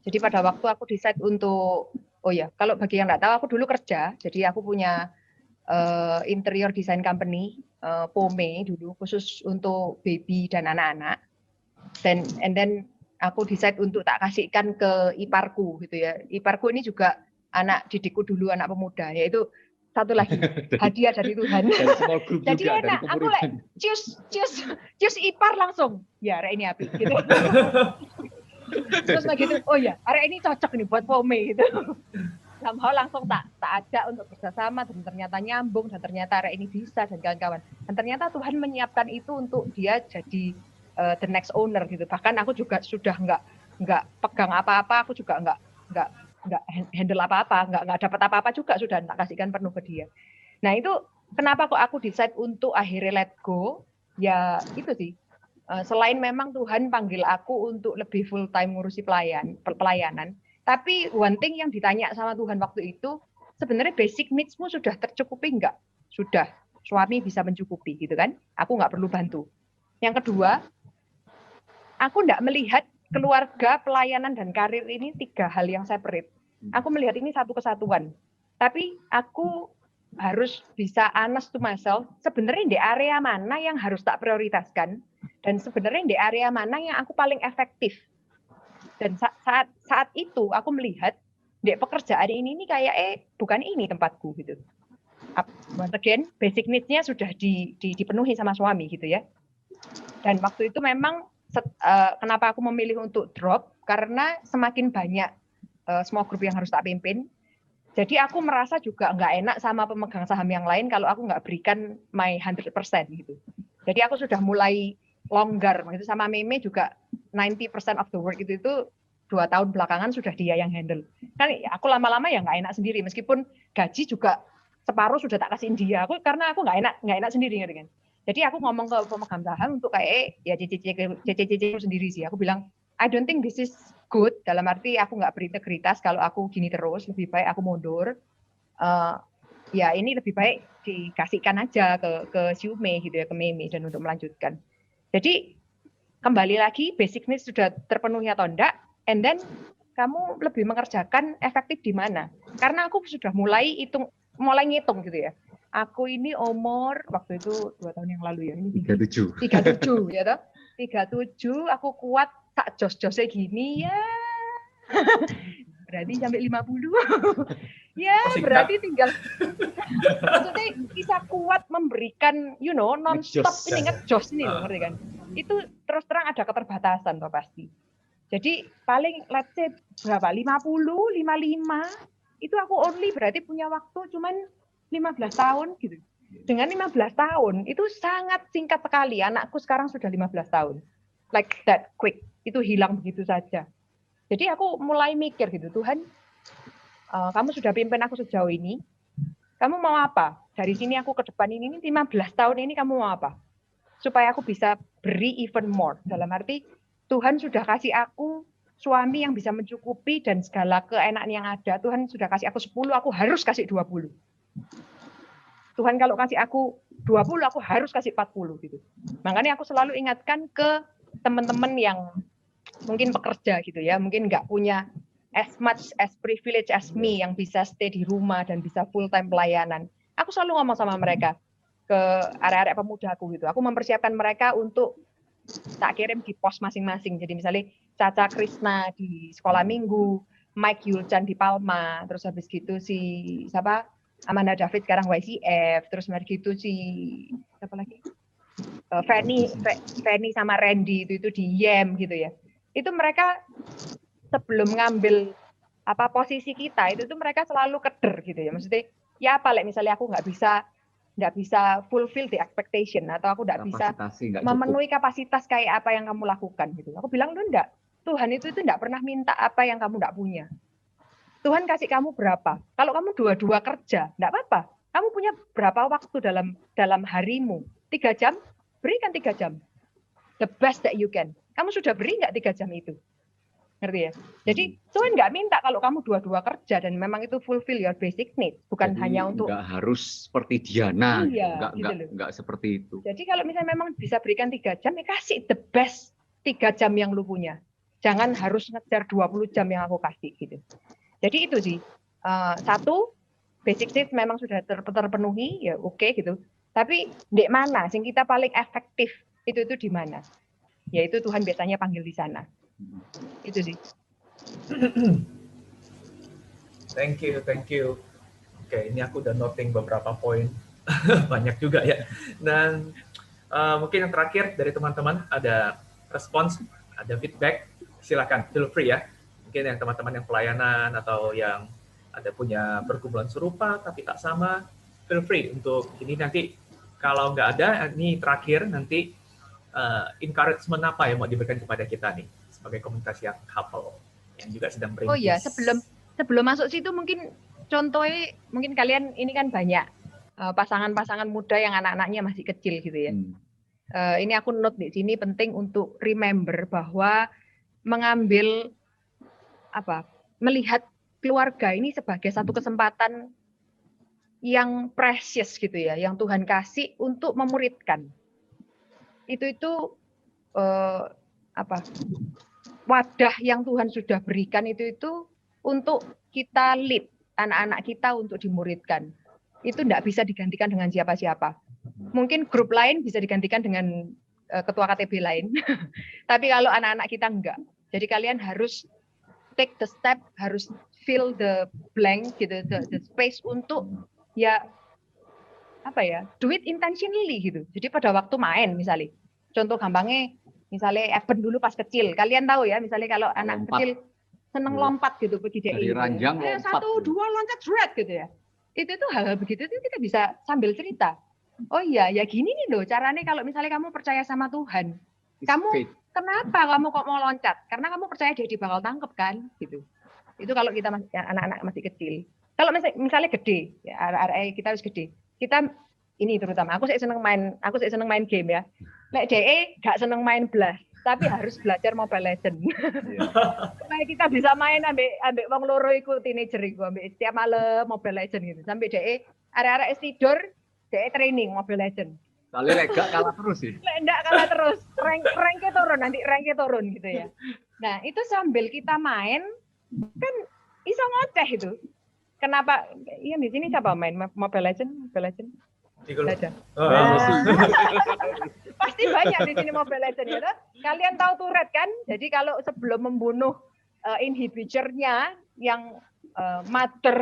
Jadi pada waktu aku decide untuk, oh ya, kalau bagi yang nggak tahu, aku dulu kerja. Jadi aku punya interior design company, Pome dulu, khusus untuk baby dan anak-anak. And then aku decide untuk tak kasihkan ke iparku gitu ya. Iparku ini juga anak didikku dulu, anak pemuda, yaitu satu lagi hadiah dari Tuhan. Jadi juga, enak, aku cius ipar langsung. Ya, arek ini api gitu. Terus begitu, oh ya, arek ini cocok nih buat Pome gitu. Somehow langsung tak ajak untuk bersama dan ternyata nyambung dan ternyata arek ini bisa dan kawan-kawan. Dan ternyata Tuhan menyiapkan itu untuk dia jadi the next owner gitu. Bahkan aku juga sudah nggak pegang apa-apa, aku juga nggak handle apa-apa, nggak dapat apa-apa juga sudah tak kasihkan penuh ke dia. Nah itu kenapa kok aku decide untuk akhirnya let go? Ya itu sih. Selain memang Tuhan panggil aku untuk lebih full time ngurusi pelayanan, tapi one thing yang ditanya sama Tuhan waktu itu, sebenarnya basic needs-mu sudah tercukupi enggak? Sudah, suami bisa mencukupi gitu kan? Aku nggak perlu bantu. Yang kedua, aku nggak melihat keluarga, pelayanan, dan karir ini 3 hal yang separate. Aku melihat ini satu kesatuan. Tapi aku harus bisa honest to myself, sebenarnya di area mana yang harus tak prioritaskan, dan sebenarnya di area mana yang aku paling efektif. Dan saat itu aku melihat di pekerjaan ini kayak bukan ini tempatku gitu. Once again, basic needs-nya sudah dipenuhi sama suami gitu ya. Dan waktu itu memang kenapa aku memilih untuk drop, karena semakin banyak small group yang harus tak pimpin. Jadi aku merasa juga nggak enak sama pemegang saham yang lain kalau aku nggak berikan my 100% gitu. Jadi aku sudah mulai longgar, gitu sama Meme juga 90% of the work itu 2 tahun belakangan sudah dia yang handle. Kan aku lama-lama ya nggak enak sendiri, meskipun gaji juga separuh sudah tak kasihin dia. Karena aku nggak enak sendiri kan. Jadi aku ngomong ke pemegang saham untuk kayak ya CCC sendiri sih. Aku bilang I don't think this is good, dalam arti aku nggak berintegritas kalau aku gini terus, lebih baik aku mundur. Ya ini lebih baik dikasihkan aja ke Siume gitu ya, ke Meme dan untuk melanjutkan. Jadi kembali lagi basic needs sudah terpenuhi atau enggak, and then kamu lebih mengerjakan efektif di mana? Karena aku sudah mulai ngitung gitu ya. Aku ini umur waktu itu 2 tahun yang lalu ya, ini 37 ya toh. 37 aku kuat tak jos-josnya gini ya. Berarti sampai 50. Ya, berarti tinggal maksudnya bisa kuat memberikan non-stop ini ngejos ini loh, ngerti kan? Itu terus terang ada keterbatasan toh pasti. Jadi paling let's say berapa? 50, 55 itu aku only berarti punya waktu cuman 15 tahun gitu. Dengan 15 tahun itu sangat singkat sekali. Anakku sekarang sudah 15 tahun. Like that quick. Itu hilang begitu saja. Jadi aku mulai mikir gitu, Tuhan, kamu sudah pimpin aku sejauh ini. Kamu mau apa? Dari sini aku ke depan ini 15 tahun ini kamu mau apa? Supaya aku bisa beri even more. Dalam arti Tuhan sudah kasih aku suami yang bisa mencukupi dan segala keenakan yang ada. Tuhan sudah kasih aku 10, aku harus kasih 20. Tuhan kalau kasih aku 20, aku harus kasih 40 gitu. Makanya aku selalu ingatkan ke teman-teman yang mungkin pekerja gitu ya, mungkin nggak punya as much as privilege as me yang bisa stay di rumah dan bisa full time pelayanan. Aku selalu ngomong sama mereka ke area-area pemuda aku gitu. Aku mempersiapkan mereka untuk tak kirim di pos masing-masing. Jadi misalnya Caca Krisna di sekolah minggu, Mike Yulchan di Palma, terus habis gitu si siapa Amanda David sekarang YCF, terus habis gitu si siapa lagi? Fanny sama Randy itu di YEM gitu ya. itu mereka sebelum ngambil posisi kita itu mereka selalu keder gitu ya. Maksudnya ya apa misalnya aku nggak bisa fulfill the expectation atau aku nggak bisa memenuhi kapasitas kayak apa yang kamu lakukan gitu. Aku bilang tuh enggak. Tuhan itu enggak pernah minta apa yang kamu enggak punya. Tuhan kasih kamu berapa? Kalau kamu dua-dua kerja, enggak apa-apa. Kamu punya berapa waktu dalam harimu? 3 jam? Berikan 3 jam. The best that you can. Kamu sudah beri enggak 3 jam itu? Ngerti ya? Jadi Tuhan enggak minta kalau kamu dua-dua kerja dan memang itu fulfill your basic needs, bukan jadi hanya untuk enggak harus seperti Diana, iya, enggak seperti itu. Jadi kalau misalnya memang bisa berikan 3 jam, ya kasih the best 3 jam yang lu punya. Jangan harus ngejar 20 jam yang aku kasih gitu. Jadi itu sih. Satu, basic needs memang sudah terpenuhi, ya oke gitu. Tapi di mana sing kita paling efektif itu di mana? Yaitu Tuhan biasanya panggil di sana. Itu sih. Thank you. Oke, ini aku udah noting beberapa poin. Banyak juga ya. Dan mungkin yang terakhir dari teman-teman ada respons, ada feedback. Silakan, feel free ya. Mungkin yang teman-teman yang pelayanan atau yang ada punya pergumulan serupa tapi tak sama, feel free untuk ini nanti kalau nggak ada, ini terakhir nanti encouragement apa yang mau diberikan kepada kita nih sebagai komunitas yang couple yang juga sedang berintis. Oh ya, sebelum masuk situ mungkin contohnya mungkin kalian ini kan banyak pasangan-pasangan muda yang anak-anaknya masih kecil gitu ya. Ini aku note di sini penting untuk remember bahwa melihat keluarga ini sebagai satu kesempatan yang precious gitu ya, yang Tuhan kasih untuk memuridkan. Itu wadah yang Tuhan sudah berikan itu untuk kita lead anak-anak kita untuk dimuridkan. Itu tidak bisa digantikan dengan siapa-siapa. Mungkin grup lain bisa digantikan dengan ketua KTB lain. Tapi kalau anak-anak kita enggak. Jadi kalian harus take the step, harus fill the blank gitu, the space untuk do it intentionally gitu. Jadi pada waktu main misalnya. Contoh gampangnya misalnya Evan dulu pas kecil. Kalian tahu ya, misalnya kalau anak kecil seneng lompat gitu pergi dari ranjang lompat. 1, 2 loncat shred gitu ya. Itu tuh hal-hal begitu itu kita bisa sambil cerita. Oh iya, ya gini nih loh caranya kalau misalnya kamu percaya sama Tuhan. Kenapa kamu kok mau loncat? Karena kamu percaya dia bakal tangkep kan, gitu. Itu kalau kita anak-anak masih kecil. Kalau misalnya gede, ya kita harus gede. Kita ini terutama aku sih seneng main game ya. Lek DE gak seneng main Blast, tapi harus belajar Mobile Legends. Supaya kita bisa main ambek wong loro iku teenager iku ambek setiap malam Mobile Legends gitu. Sampai DE arek-arek tidur, DE training Mobile Legends. Kali gak kalah terus sih. Enggak kalah terus. Ranknya turun gitu ya. Nah, itu sambil kita main kan iso ngoceh itu. Kenapa? Iya di sini siapa main Mobile Legends? Pasti banyak di sini Mobile Legends ya. Kalian tahu turret kan? Jadi kalau sebelum membunuh inhibitornya yang mother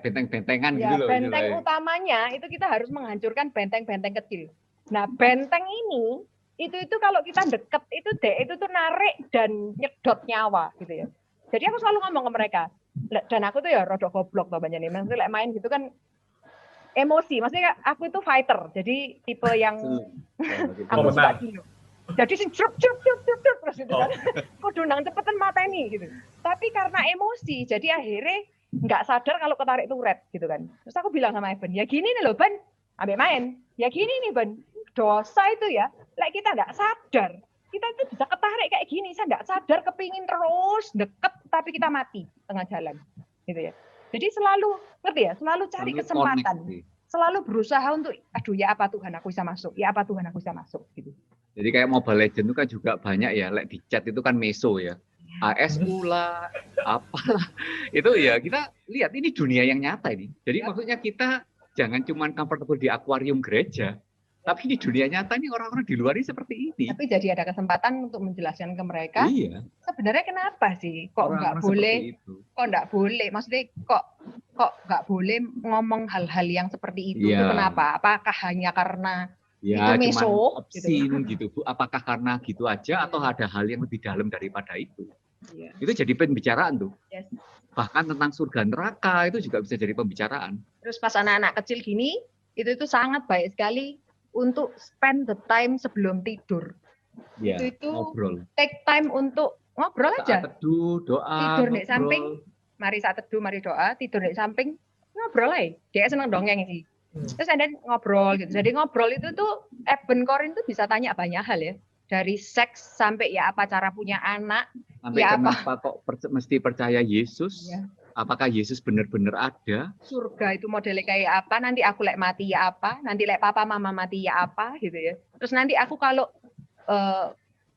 benteng-bentengan ya, gitu loh. Benteng utamanya itu kita harus menghancurkan benteng-benteng kecil. Nah, benteng ini itu kalau kita deket itu tuh narik dan nyedot nyawa gitu ya. Jadi aku selalu ngomong ke mereka. Dan aku tuh ya rodok goblok tuh banyak nih. Maksudnya main gitu kan emosi. Maksudnya aku itu fighter. Jadi tipe yang aku suka gitu. Jadi sing terus gitu kan. Kudu nang cepetan mateni gitu. Tapi karena emosi, jadi akhirnya nggak sadar kalau ketarik turret gitu kan. Terus aku bilang sama Evan, ya gini nih loh Ban, ambil main. Ya gini nih Ban, dosa itu ya. Like kita nggak sadar, kita itu bisa ketarik kayak gini. Saya nggak sadar kepingin terus deket, tapi kita mati tengah jalan, gitu ya. Jadi selalu ngerti ya, selalu cari kesempatan. Selalu berusaha untuk, aduh ya apa Tuhan aku bisa masuk, ya apa Tuhan aku bisa masuk gitu. Jadi kayak Mobile Legends itu kan juga banyak ya, like di chat itu kan meso ya. ASU lah, apalah. Itu ya kita lihat ini dunia yang nyata ini. Jadi maksudnya kita jangan cuma comfortable di akuarium gereja, tapi di dunia nyata ini orang-orang di luar ini seperti ini. Tapi jadi ada kesempatan untuk menjelaskan ke mereka. Iya. Sebenarnya kenapa sih kok nggak boleh? Kok nggak boleh? Maksudnya kok nggak boleh ngomong hal-hal yang seperti itu? Itu kenapa? Apakah hanya karena Ya, cuman Intermezzo, obscene gitu Bu. Apakah karena gitu aja atau ada hal yang lebih dalam daripada itu? Iya. Itu jadi pembicaraan tuh. Yes. Bahkan tentang surga neraka itu juga bisa jadi pembicaraan. Terus pas anak-anak kecil gini, itu sangat baik sekali untuk spend the time sebelum tidur. Ya, Itu ngobrol. take time untuk ngobrol aja. Saat teduh, doa, Tidur di ngobrol. samping, mari saat teduh, mari doa, tidur di samping, ngobrol aja. Dia seneng dongeng sih. Terus ada ngobrol gitu. Jadi ngobrol itu tuh Eben Korin tuh bisa tanya banyak hal ya. Dari seks sampai ya apa cara punya anak, Sampai ya kenapa kok mesti percaya Yesus? Ya. Apakah Yesus benar-benar ada? Surga itu modelnya kayak apa? Nanti aku lek mati ya apa? Nanti lek papa mama mati ya apa? Gitu ya. Terus nanti aku kalau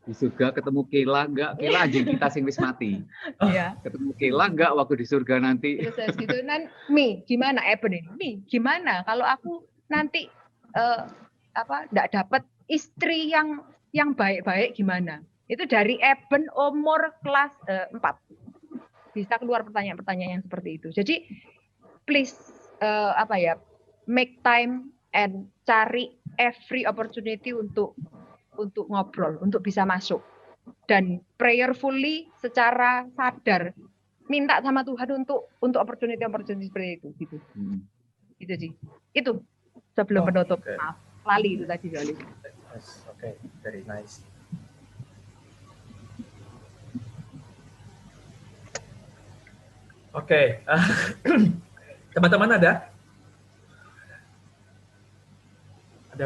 Di surga ketemu Kela enggak? Kela anjing kita sing wis mati. ya. Ketemu Kela enggak waktu di surga nanti? Terus gitu Mi gimana Eben ini? Mi gimana kalau aku nanti enggak dapat istri yang baik-baik gimana? Itu dari Eben umur kelas 4. Bisa keluar pertanyaan-pertanyaan yang seperti itu. Jadi please make time and cari every opportunity untuk ngobrol, untuk bisa masuk. Dan prayerfully secara sadar minta sama Tuhan untuk opportunity seperti itu gitu. Itu sih. Itu sebelum penutup. Okay. Maaf, lali itu tadi Lali. Okay, very nice. Oke, teman-teman ada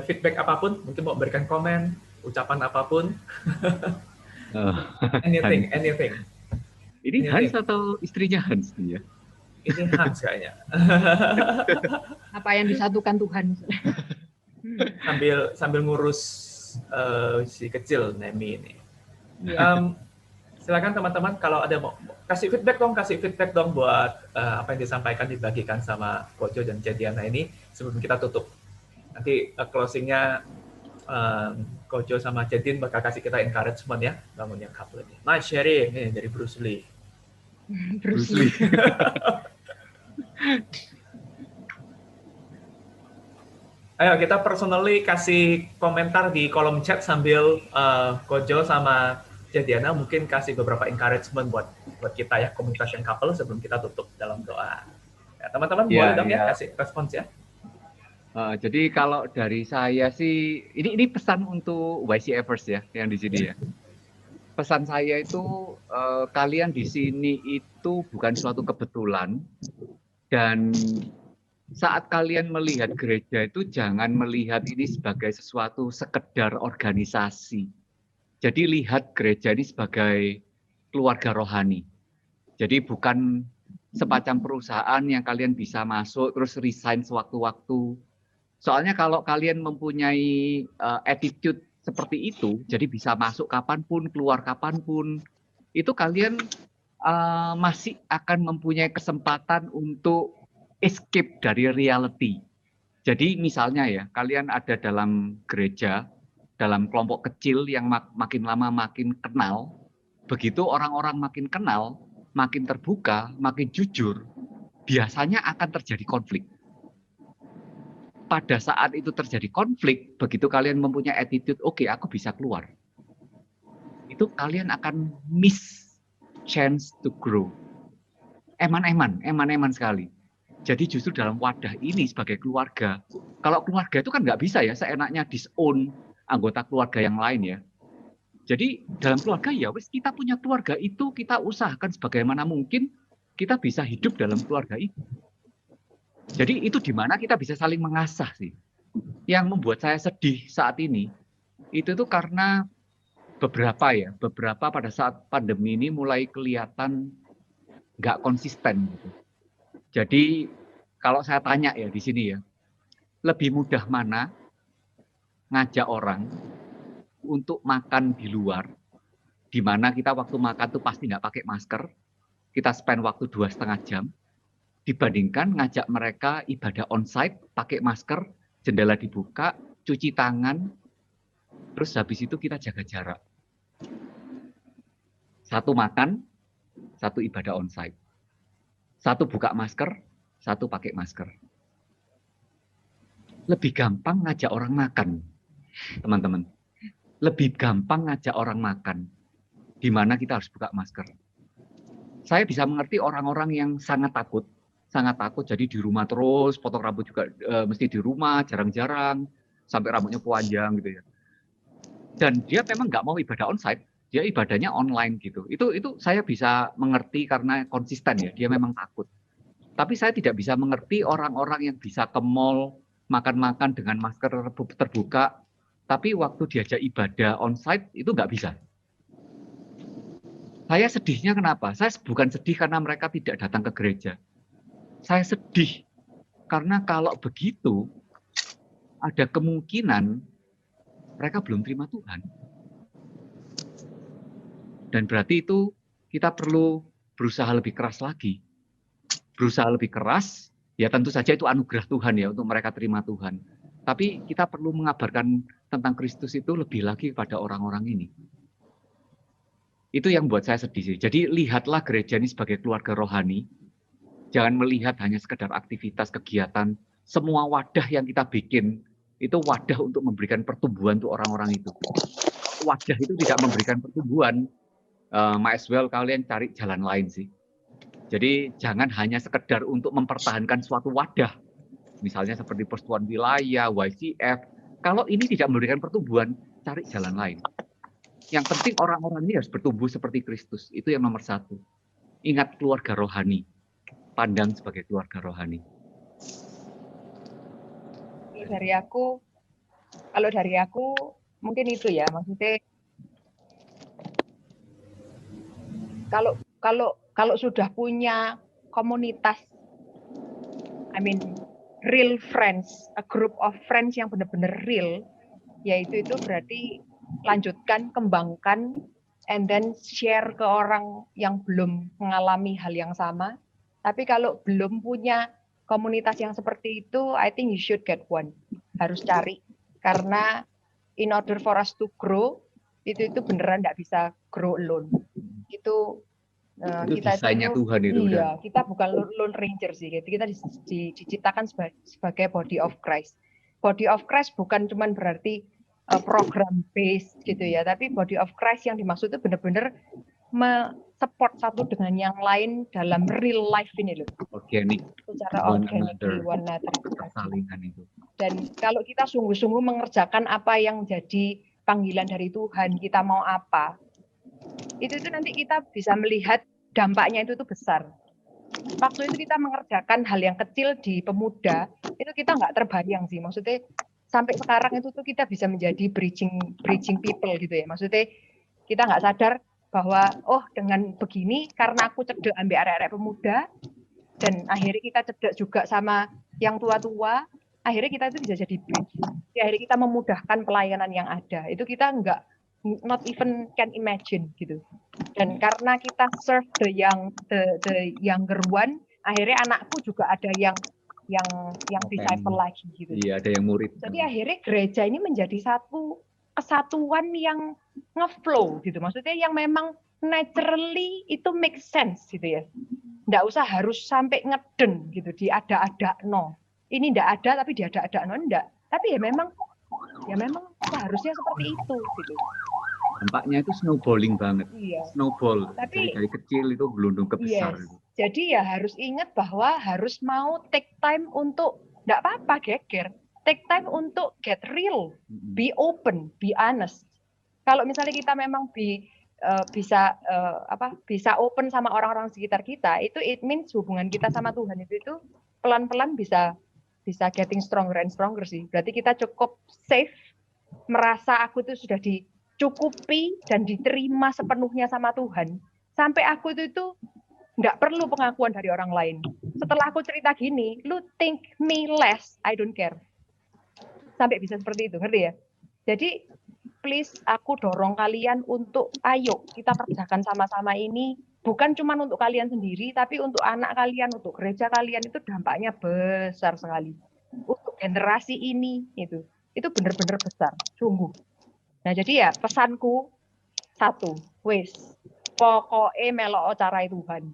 feedback apapun, mungkin mau berikan komen, ucapan apapun, anything. Ini Hans atau istrinya Hans nih ya? Ini Hans kayaknya. Apa yang disatukan Tuhan? sambil ngurus si kecil Nemi ini. Silakan teman-teman kalau ada mau kasih feedback dong buat apa yang disampaikan, dibagikan sama Kojo dan Jediana ini sebelum kita tutup. Nanti closingnya Kojo sama Jedin bakal kasih kita encouragement ya bangun yang couple ini. Nice sharing ini dari Bruce Lee. Bruce Lee. Ayo kita personally kasih komentar di kolom chat sambil Kojo sama Jediana mungkin kasih beberapa encouragement buat kita ya, komunitas yang couple sebelum kita tutup dalam doa. Ya, teman-teman boleh dong ya kasih respons ya. Jadi kalau dari saya sih ini pesan untuk YCFers ya yang di sini ya. Pesan saya itu kalian di sini itu bukan suatu kebetulan, dan saat kalian melihat gereja itu jangan melihat ini sebagai sesuatu sekedar organisasi. Jadi lihat gereja ini sebagai keluarga rohani. Jadi bukan semacam perusahaan yang kalian bisa masuk terus resign sewaktu-waktu. Soalnya kalau kalian mempunyai attitude seperti itu, jadi bisa masuk kapanpun, keluar kapanpun, itu kalian masih akan mempunyai kesempatan untuk escape dari reality. Jadi misalnya ya, kalian ada dalam gereja, dalam kelompok kecil yang makin lama makin kenal, begitu orang-orang makin kenal, makin terbuka, makin jujur, biasanya akan terjadi konflik. Pada saat itu terjadi konflik, begitu kalian mempunyai attitude, oke, aku bisa keluar. Itu kalian akan miss chance to grow. Eman-eman sekali. Jadi justru dalam wadah ini sebagai keluarga, kalau keluarga itu kan nggak bisa ya seenaknya disown anggota keluarga yang lain ya. Jadi dalam keluarga ya wis kita punya keluarga itu, kita usahakan sebagaimana mungkin kita bisa hidup dalam keluarga itu. Jadi itu di mana kita bisa saling mengasah sih. Yang membuat saya sedih saat ini itu tuh karena beberapa pada saat pandemi ini mulai kelihatan nggak konsisten gitu. Jadi kalau saya tanya ya di sini ya, lebih mudah mana ngajak orang untuk makan di luar, di mana kita waktu makan tuh pasti nggak pakai masker, kita spend waktu 2,5 jam, dibandingkan ngajak mereka ibadah onsite, pakai masker, jendela dibuka, cuci tangan, terus habis itu kita jaga jarak. Satu makan, satu ibadah onsite. Satu buka masker, satu pakai masker. Lebih gampang ngajak orang makan teman-teman. Lebih gampang ngajak orang makan, di mana kita harus buka masker. Saya bisa mengerti orang-orang yang sangat takut, jadi di rumah terus, potong rambut juga mesti di rumah, jarang-jarang, sampai rambutnya panjang gitu ya. Dan dia memang nggak mau ibadah onsite, dia ibadahnya online gitu. Itu saya bisa mengerti karena konsisten ya, dia memang takut. Tapi saya tidak bisa mengerti orang-orang yang bisa ke mall, makan-makan dengan masker terbuka, tapi waktu diajak ibadah onsite itu nggak bisa. Saya sedihnya kenapa? Saya bukan sedih karena mereka tidak datang ke gereja. Saya sedih karena kalau begitu ada kemungkinan mereka belum terima Tuhan. Dan berarti itu kita perlu berusaha lebih keras lagi. Berusaha lebih keras, ya tentu saja itu anugerah Tuhan ya untuk mereka terima Tuhan. Tapi kita perlu mengabarkan tentang Kristus itu lebih lagi kepada orang-orang ini. Itu yang buat saya sedih sih. Jadi lihatlah gereja ini sebagai keluarga rohani. Jangan melihat hanya sekedar aktivitas, kegiatan. Semua wadah yang kita bikin, itu wadah untuk memberikan pertumbuhan untuk orang-orang itu. Wadah itu tidak memberikan pertumbuhan, might as well kalian cari jalan lain sih. Jadi jangan hanya sekedar untuk mempertahankan suatu wadah. Misalnya seperti Persatuan Wilayah, YCF. Kalau ini tidak memberikan pertumbuhan, cari jalan lain. Yang penting orang-orang ini harus bertumbuh seperti Kristus. Itu yang nomor satu. Ingat keluarga rohani. Pandang sebagai keluarga rohani. Kalau dari aku mungkin itu ya. Maksudnya kalau sudah punya komunitas, real friends, a group of friends yang benar-benar real, yaitu itu berarti lanjutkan, kembangkan, and then share ke orang yang belum mengalami hal yang sama. Tapi kalau belum punya komunitas yang seperti itu, I think you should get one. Harus cari. Karena in order for us to grow, itu beneran nggak bisa grow alone. Itu kita desainnya Tuhan itu. Iya, kita bukan lone ranger sih. Kita diciptakan sebagai body of Christ. Body of Christ bukan cuman berarti program based gitu ya, tapi body of Christ yang dimaksud itu benar-benar support satu dengan yang lain dalam real life ini loh. Organik. Secara organik, one another. Persalingan itu. Dan kalau kita sungguh-sungguh mengerjakan apa yang jadi panggilan dari Tuhan, kita mau apa, itu nanti kita bisa melihat dampaknya itu tuh besar. Waktu itu kita mengerjakan hal yang kecil di pemuda, itu kita nggak terbayang sih. Maksudnya sampai sekarang itu tuh kita bisa menjadi bridging people gitu ya. Maksudnya kita nggak sadar bahwa dengan begini karena aku cedek ambil arek-arek pemuda dan akhirnya kita cedek juga sama yang tua-tua, akhirnya kita itu bisa jadi bridge. Akhirnya kita memudahkan pelayanan yang ada. Itu kita not even can imagine gitu. Dan karena kita serve the younger one, akhirnya anakku juga ada yang disciple lagi gitu. Iya, ada yang murid. Jadi akhirnya gereja ini menjadi satu kesatuan yang ngeflow gitu. Maksudnya yang memang naturally itu make sense gitu ya. Nggak usah harus sampai ngeden gitu, diada-ada no. Ini nggak ada tapi diada-ada no, enggak. Tapi ya memang seharusnya seperti itu gitu. Dampaknya itu snowballing banget. Iya. Snowball. Tapi dari kecil itu gelundung ke besar. Yes. Jadi ya harus ingat bahwa harus mau take time untuk, nggak apa-apa geger, take time untuk get real, be open, be honest. Kalau misalnya kita memang bisa open sama orang-orang sekitar kita, itu it means hubungan kita sama Tuhan itu pelan-pelan bisa getting stronger and stronger sih. Berarti kita cukup safe, merasa aku itu sudah dicukupi dan diterima sepenuhnya sama Tuhan. Sampai aku itu nggak perlu pengakuan dari orang lain. Setelah aku cerita gini, lu think me less, I don't care. Sampai bisa seperti itu, ngerti ya? Jadi, please aku dorong kalian untuk, ayo kita kerjakan sama-sama ini. Bukan cuma untuk kalian sendiri, tapi untuk anak kalian, untuk gereja kalian, itu dampaknya besar sekali. Untuk generasi ini, itu benar-benar besar, sungguh. Nah, jadi ya pesanku, satu, pokoknya melok carai Tuhan.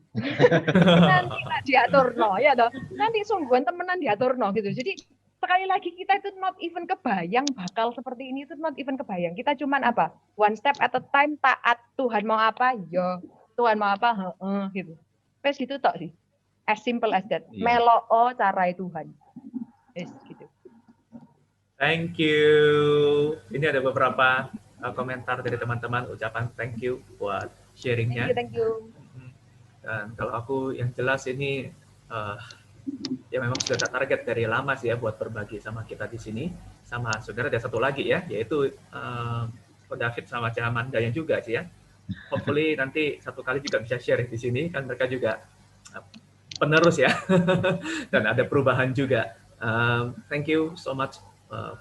Nanti tak diaturno, ya toh. Nanti sungguhan temenan diaturno gitu. Jadi sekali lagi kita itu not even kebayang bakal seperti ini, itu not even kebayang. Kita cuman apa? One step at a time, taat. Tuhan mau apa? Ya. Tuhan mau apa? Gitu. Wes gitu tok sih. As simple as that. Iya. Meloo carai Tuhan. Yes, gitu. Thank you. Ini ada beberapa komentar dari teman-teman, ucapan thank you buat sharingnya. Thank you. Dan kalau aku yang jelas ini ya memang sudah ada target dari lama sih ya buat berbagi sama kita di sini. Sama saudara ada satu lagi ya, yaitu Ko David sama Cah Amanda yang juga sih ya. Hopefully nanti satu kali juga bisa share di sini, kan mereka juga penerus ya. Dan ada perubahan juga. Thank you so much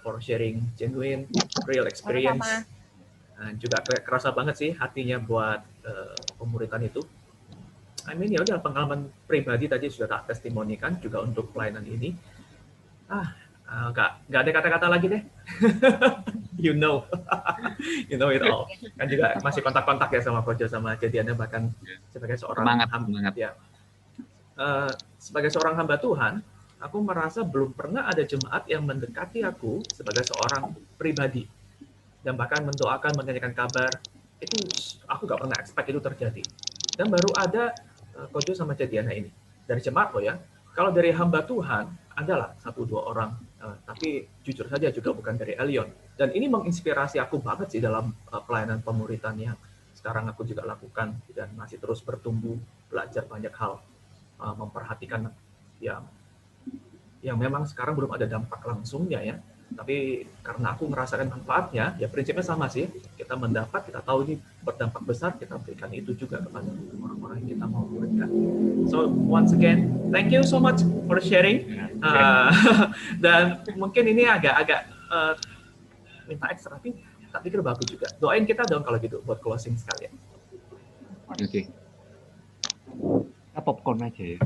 for sharing genuine, real experience. Sama-sama. Juga kerasa banget sih hatinya buat pemuritan itu. I mean ya udah pengalaman pribadi tadi sudah tak testimonikan juga untuk pelayanan ini. Nggak ada kata-kata lagi deh. You know, you know it all. Kan juga masih kontak-kontak ya sama Kojo sama Jadiana, bahkan sebagai seorang Semangat. Ya. Sebagai seorang hamba Tuhan, aku merasa belum pernah ada jemaat yang mendekati aku sebagai seorang pribadi dan bahkan mendoakan, menanyakan kabar. Itu aku nggak pernah expect itu terjadi. Dan baru ada Kojo sama Jadiana ini dari jemaat loh ya. Kalau dari hamba Tuhan adalah 1-2 orang, tapi jujur saja juga bukan dari Elion. Dan ini menginspirasi aku banget sih dalam pelayanan pemuritan yang sekarang aku juga lakukan dan masih terus bertumbuh, belajar banyak hal, memperhatikan yang memang sekarang belum ada dampak langsungnya ya. Tapi karena aku merasakan manfaatnya, ya prinsipnya sama sih. Kita mendapat, kita tahu ini berdampak besar, kita berikan itu juga kepada orang-orang yang kita mau berikan. So once again, thank you so much for sharing. Dan mungkin ini agak minta ekstra, tapi tak pikir bagus juga. Doain kita dong kalau gitu buat closing sekalian. Oke. Kita popcorn aja ya.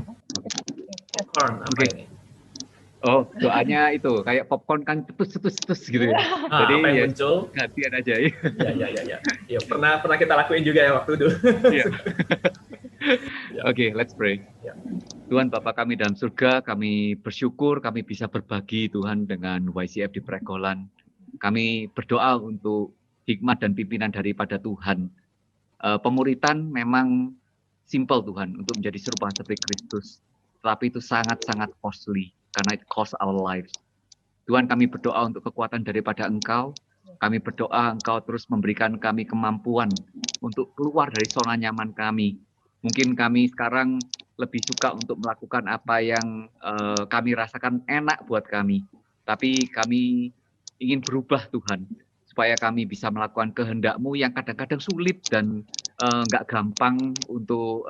Popcorn apa ini? Oh, doanya itu kayak popcorn kan cetus gitu ya. Jadi apa yang ya muncul? gantian aja ya. Ya, pernah kita lakuin juga ya waktu itu. Iya. Oke, let's pray. Ya. Tuhan Bapa kami dalam surga, kami bersyukur kami bisa berbagi Tuhan dengan YCF di Pregolan. Kami berdoa untuk hikmat dan pimpinan daripada Tuhan. Pemuritan memang simple Tuhan untuk menjadi serupa seperti Kristus. Tetapi itu sangat-sangat costly karena it cost our lives. Tuhan, kami berdoa untuk kekuatan daripada Engkau. Kami berdoa Engkau terus memberikan kami kemampuan untuk keluar dari zona nyaman kami. Mungkin kami sekarang lebih suka untuk melakukan apa yang kami rasakan enak buat kami. Tapi kami ingin berubah Tuhan, supaya kami bisa melakukan kehendak-Mu yang kadang-kadang sulit dan nggak gampang untuk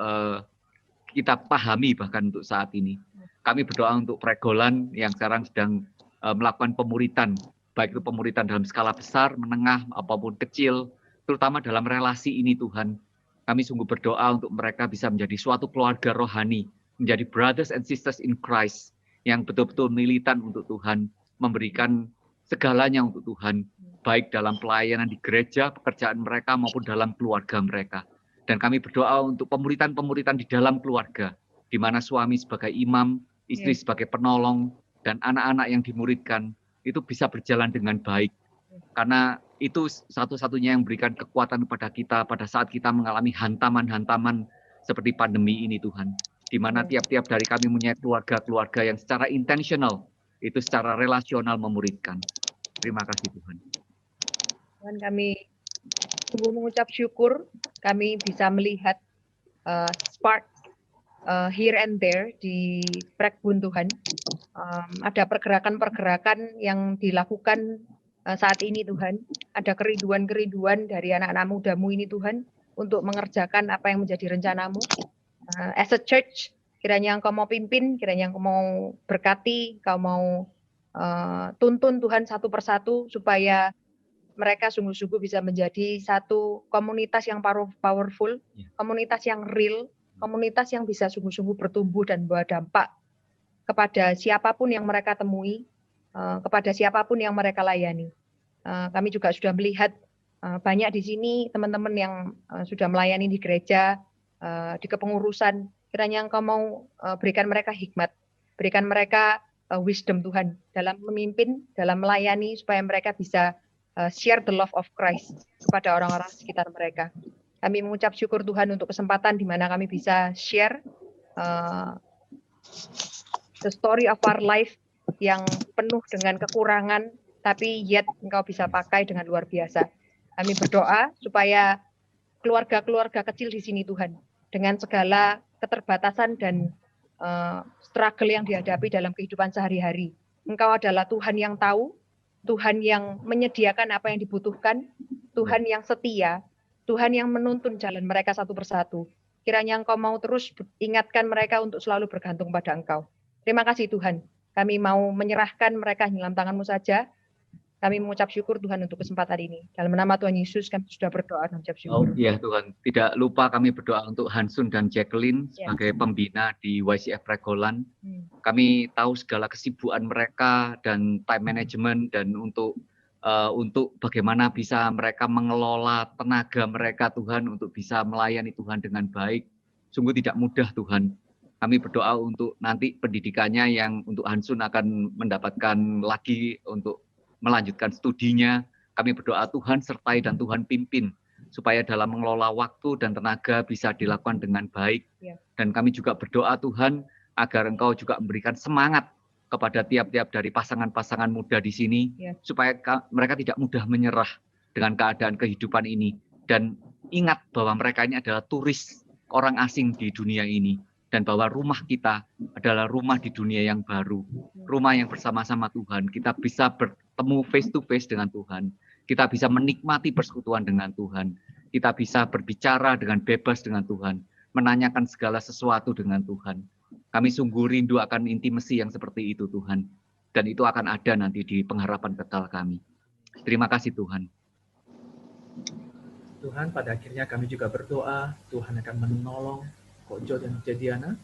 kita pahami bahkan untuk saat ini. Kami berdoa untuk Pregolan yang sekarang sedang melakukan pemuritan, baik itu pemuritan dalam skala besar, menengah, apapun kecil, terutama dalam relasi ini Tuhan. Kami sungguh berdoa untuk mereka bisa menjadi suatu keluarga rohani, menjadi brothers and sisters in Christ, yang betul-betul militan untuk Tuhan, memberikan segalanya untuk Tuhan, baik dalam pelayanan di gereja, pekerjaan mereka, maupun dalam keluarga mereka. Dan kami berdoa untuk pemuritan-pemuritan di dalam keluarga, di mana suami sebagai imam, istri sebagai penolong, dan anak-anak yang dimuridkan, itu bisa berjalan dengan baik. Karena itu satu-satunya yang memberikan kekuatan kepada kita pada saat kita mengalami hantaman-hantaman seperti pandemi ini Tuhan. Di mana tiap-tiap dari kami punya keluarga-keluarga yang secara intentional, itu secara relasional memuridkan. Terima kasih Tuhan. Tuhan, kami sungguh mengucap syukur, kami bisa melihat spark here and there di Prekbun Tuhan. Ada pergerakan-pergerakan yang dilakukan saat ini Tuhan. Ada kerinduan-kerinduan dari anak-anak muda-Mu ini Tuhan, untuk mengerjakan apa yang menjadi rencana-Mu. As a church, kiranya Engkau mau pimpin, kiranya Engkau mau berkati, Engkau mau tuntun Tuhan satu persatu, supaya mereka sungguh-sungguh bisa menjadi satu komunitas yang powerful, komunitas yang real, komunitas yang bisa sungguh-sungguh bertumbuh dan membawa dampak kepada siapapun yang mereka temui, kepada siapapun yang mereka layani. Kami juga sudah melihat banyak di sini teman-teman yang sudah melayani di gereja, di kepengurusan. Kiranya Engkau mau berikan mereka hikmat, berikan mereka wisdom Tuhan dalam memimpin, dalam melayani supaya mereka bisa share the love of Christ kepada orang-orang sekitar mereka. Kami mengucap syukur Tuhan untuk kesempatan di mana kami bisa share the story of our life yang penuh dengan kekurangan, tapi yet Engkau bisa pakai dengan luar biasa. Kami berdoa supaya keluarga-keluarga kecil di sini Tuhan, dengan segala keterbatasan dan struggle yang dihadapi dalam kehidupan sehari-hari. Engkau adalah Tuhan yang tahu, Tuhan yang menyediakan apa yang dibutuhkan, Tuhan yang setia, Tuhan yang menuntun jalan mereka satu persatu. Kiranya Engkau mau terus ingatkan mereka untuk selalu bergantung pada Engkau. Terima kasih Tuhan. Kami mau menyerahkan mereka dalam tangan-Mu saja. Kami mengucap syukur Tuhan untuk kesempatan ini. Dalam nama Tuhan Yesus kami sudah berdoa dan mengucap syukur. Oh iya Tuhan, tidak lupa kami berdoa untuk Hansun dan Jacqueline sebagai pembina di YCF Regolan. Kami tahu segala kesibukan mereka dan time management dan untuk bagaimana bisa mereka mengelola tenaga mereka Tuhan untuk bisa melayani Tuhan dengan baik. Sungguh tidak mudah Tuhan. Kami berdoa untuk nanti pendidikannya yang untuk Hansun akan mendapatkan lagi untuk melanjutkan studinya. Kami berdoa Tuhan sertai dan Tuhan pimpin supaya dalam mengelola waktu dan tenaga bisa dilakukan dengan baik. Dan kami juga berdoa Tuhan agar Engkau juga memberikan semangat kepada tiap-tiap dari pasangan-pasangan muda di sini supaya mereka tidak mudah menyerah dengan keadaan kehidupan ini dan ingat bahwa mereka ini adalah turis orang asing di dunia ini. Dan bahwa rumah kita adalah rumah di dunia yang baru, rumah yang bersama-sama Tuhan. Kita bisa bertemu face to face dengan Tuhan. Kita bisa menikmati persekutuan dengan Tuhan. Kita bisa berbicara dengan bebas dengan Tuhan. Menanyakan segala sesuatu dengan Tuhan. Kami sungguh rindu akan intimasi yang seperti itu Tuhan. Dan itu akan ada nanti di pengharapan kekal kami. Terima kasih Tuhan. Tuhan, pada akhirnya kami juga berdoa, Tuhan akan menolong Kojo dan Jadiana,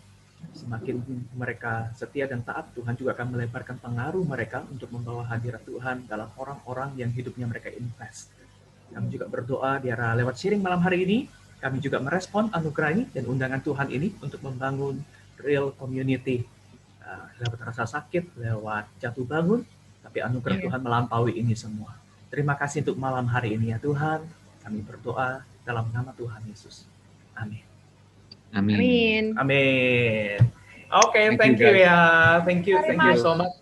semakin mereka setia dan taat, Tuhan juga akan melebarkan pengaruh mereka untuk membawa hadirat Tuhan dalam orang-orang yang hidupnya mereka invest. Kami juga berdoa biar lewat sharing malam hari ini, kami juga merespon anugerah ini dan undangan Tuhan ini untuk membangun real community. Lewat rasa sakit, lewat jatuh bangun, tapi anugerah Tuhan melampaui ini semua. Terima kasih untuk malam hari ini ya Tuhan. Kami berdoa dalam nama Tuhan Yesus. Amin. Amin. Amin. Okay, thank you ya. Thank you so much.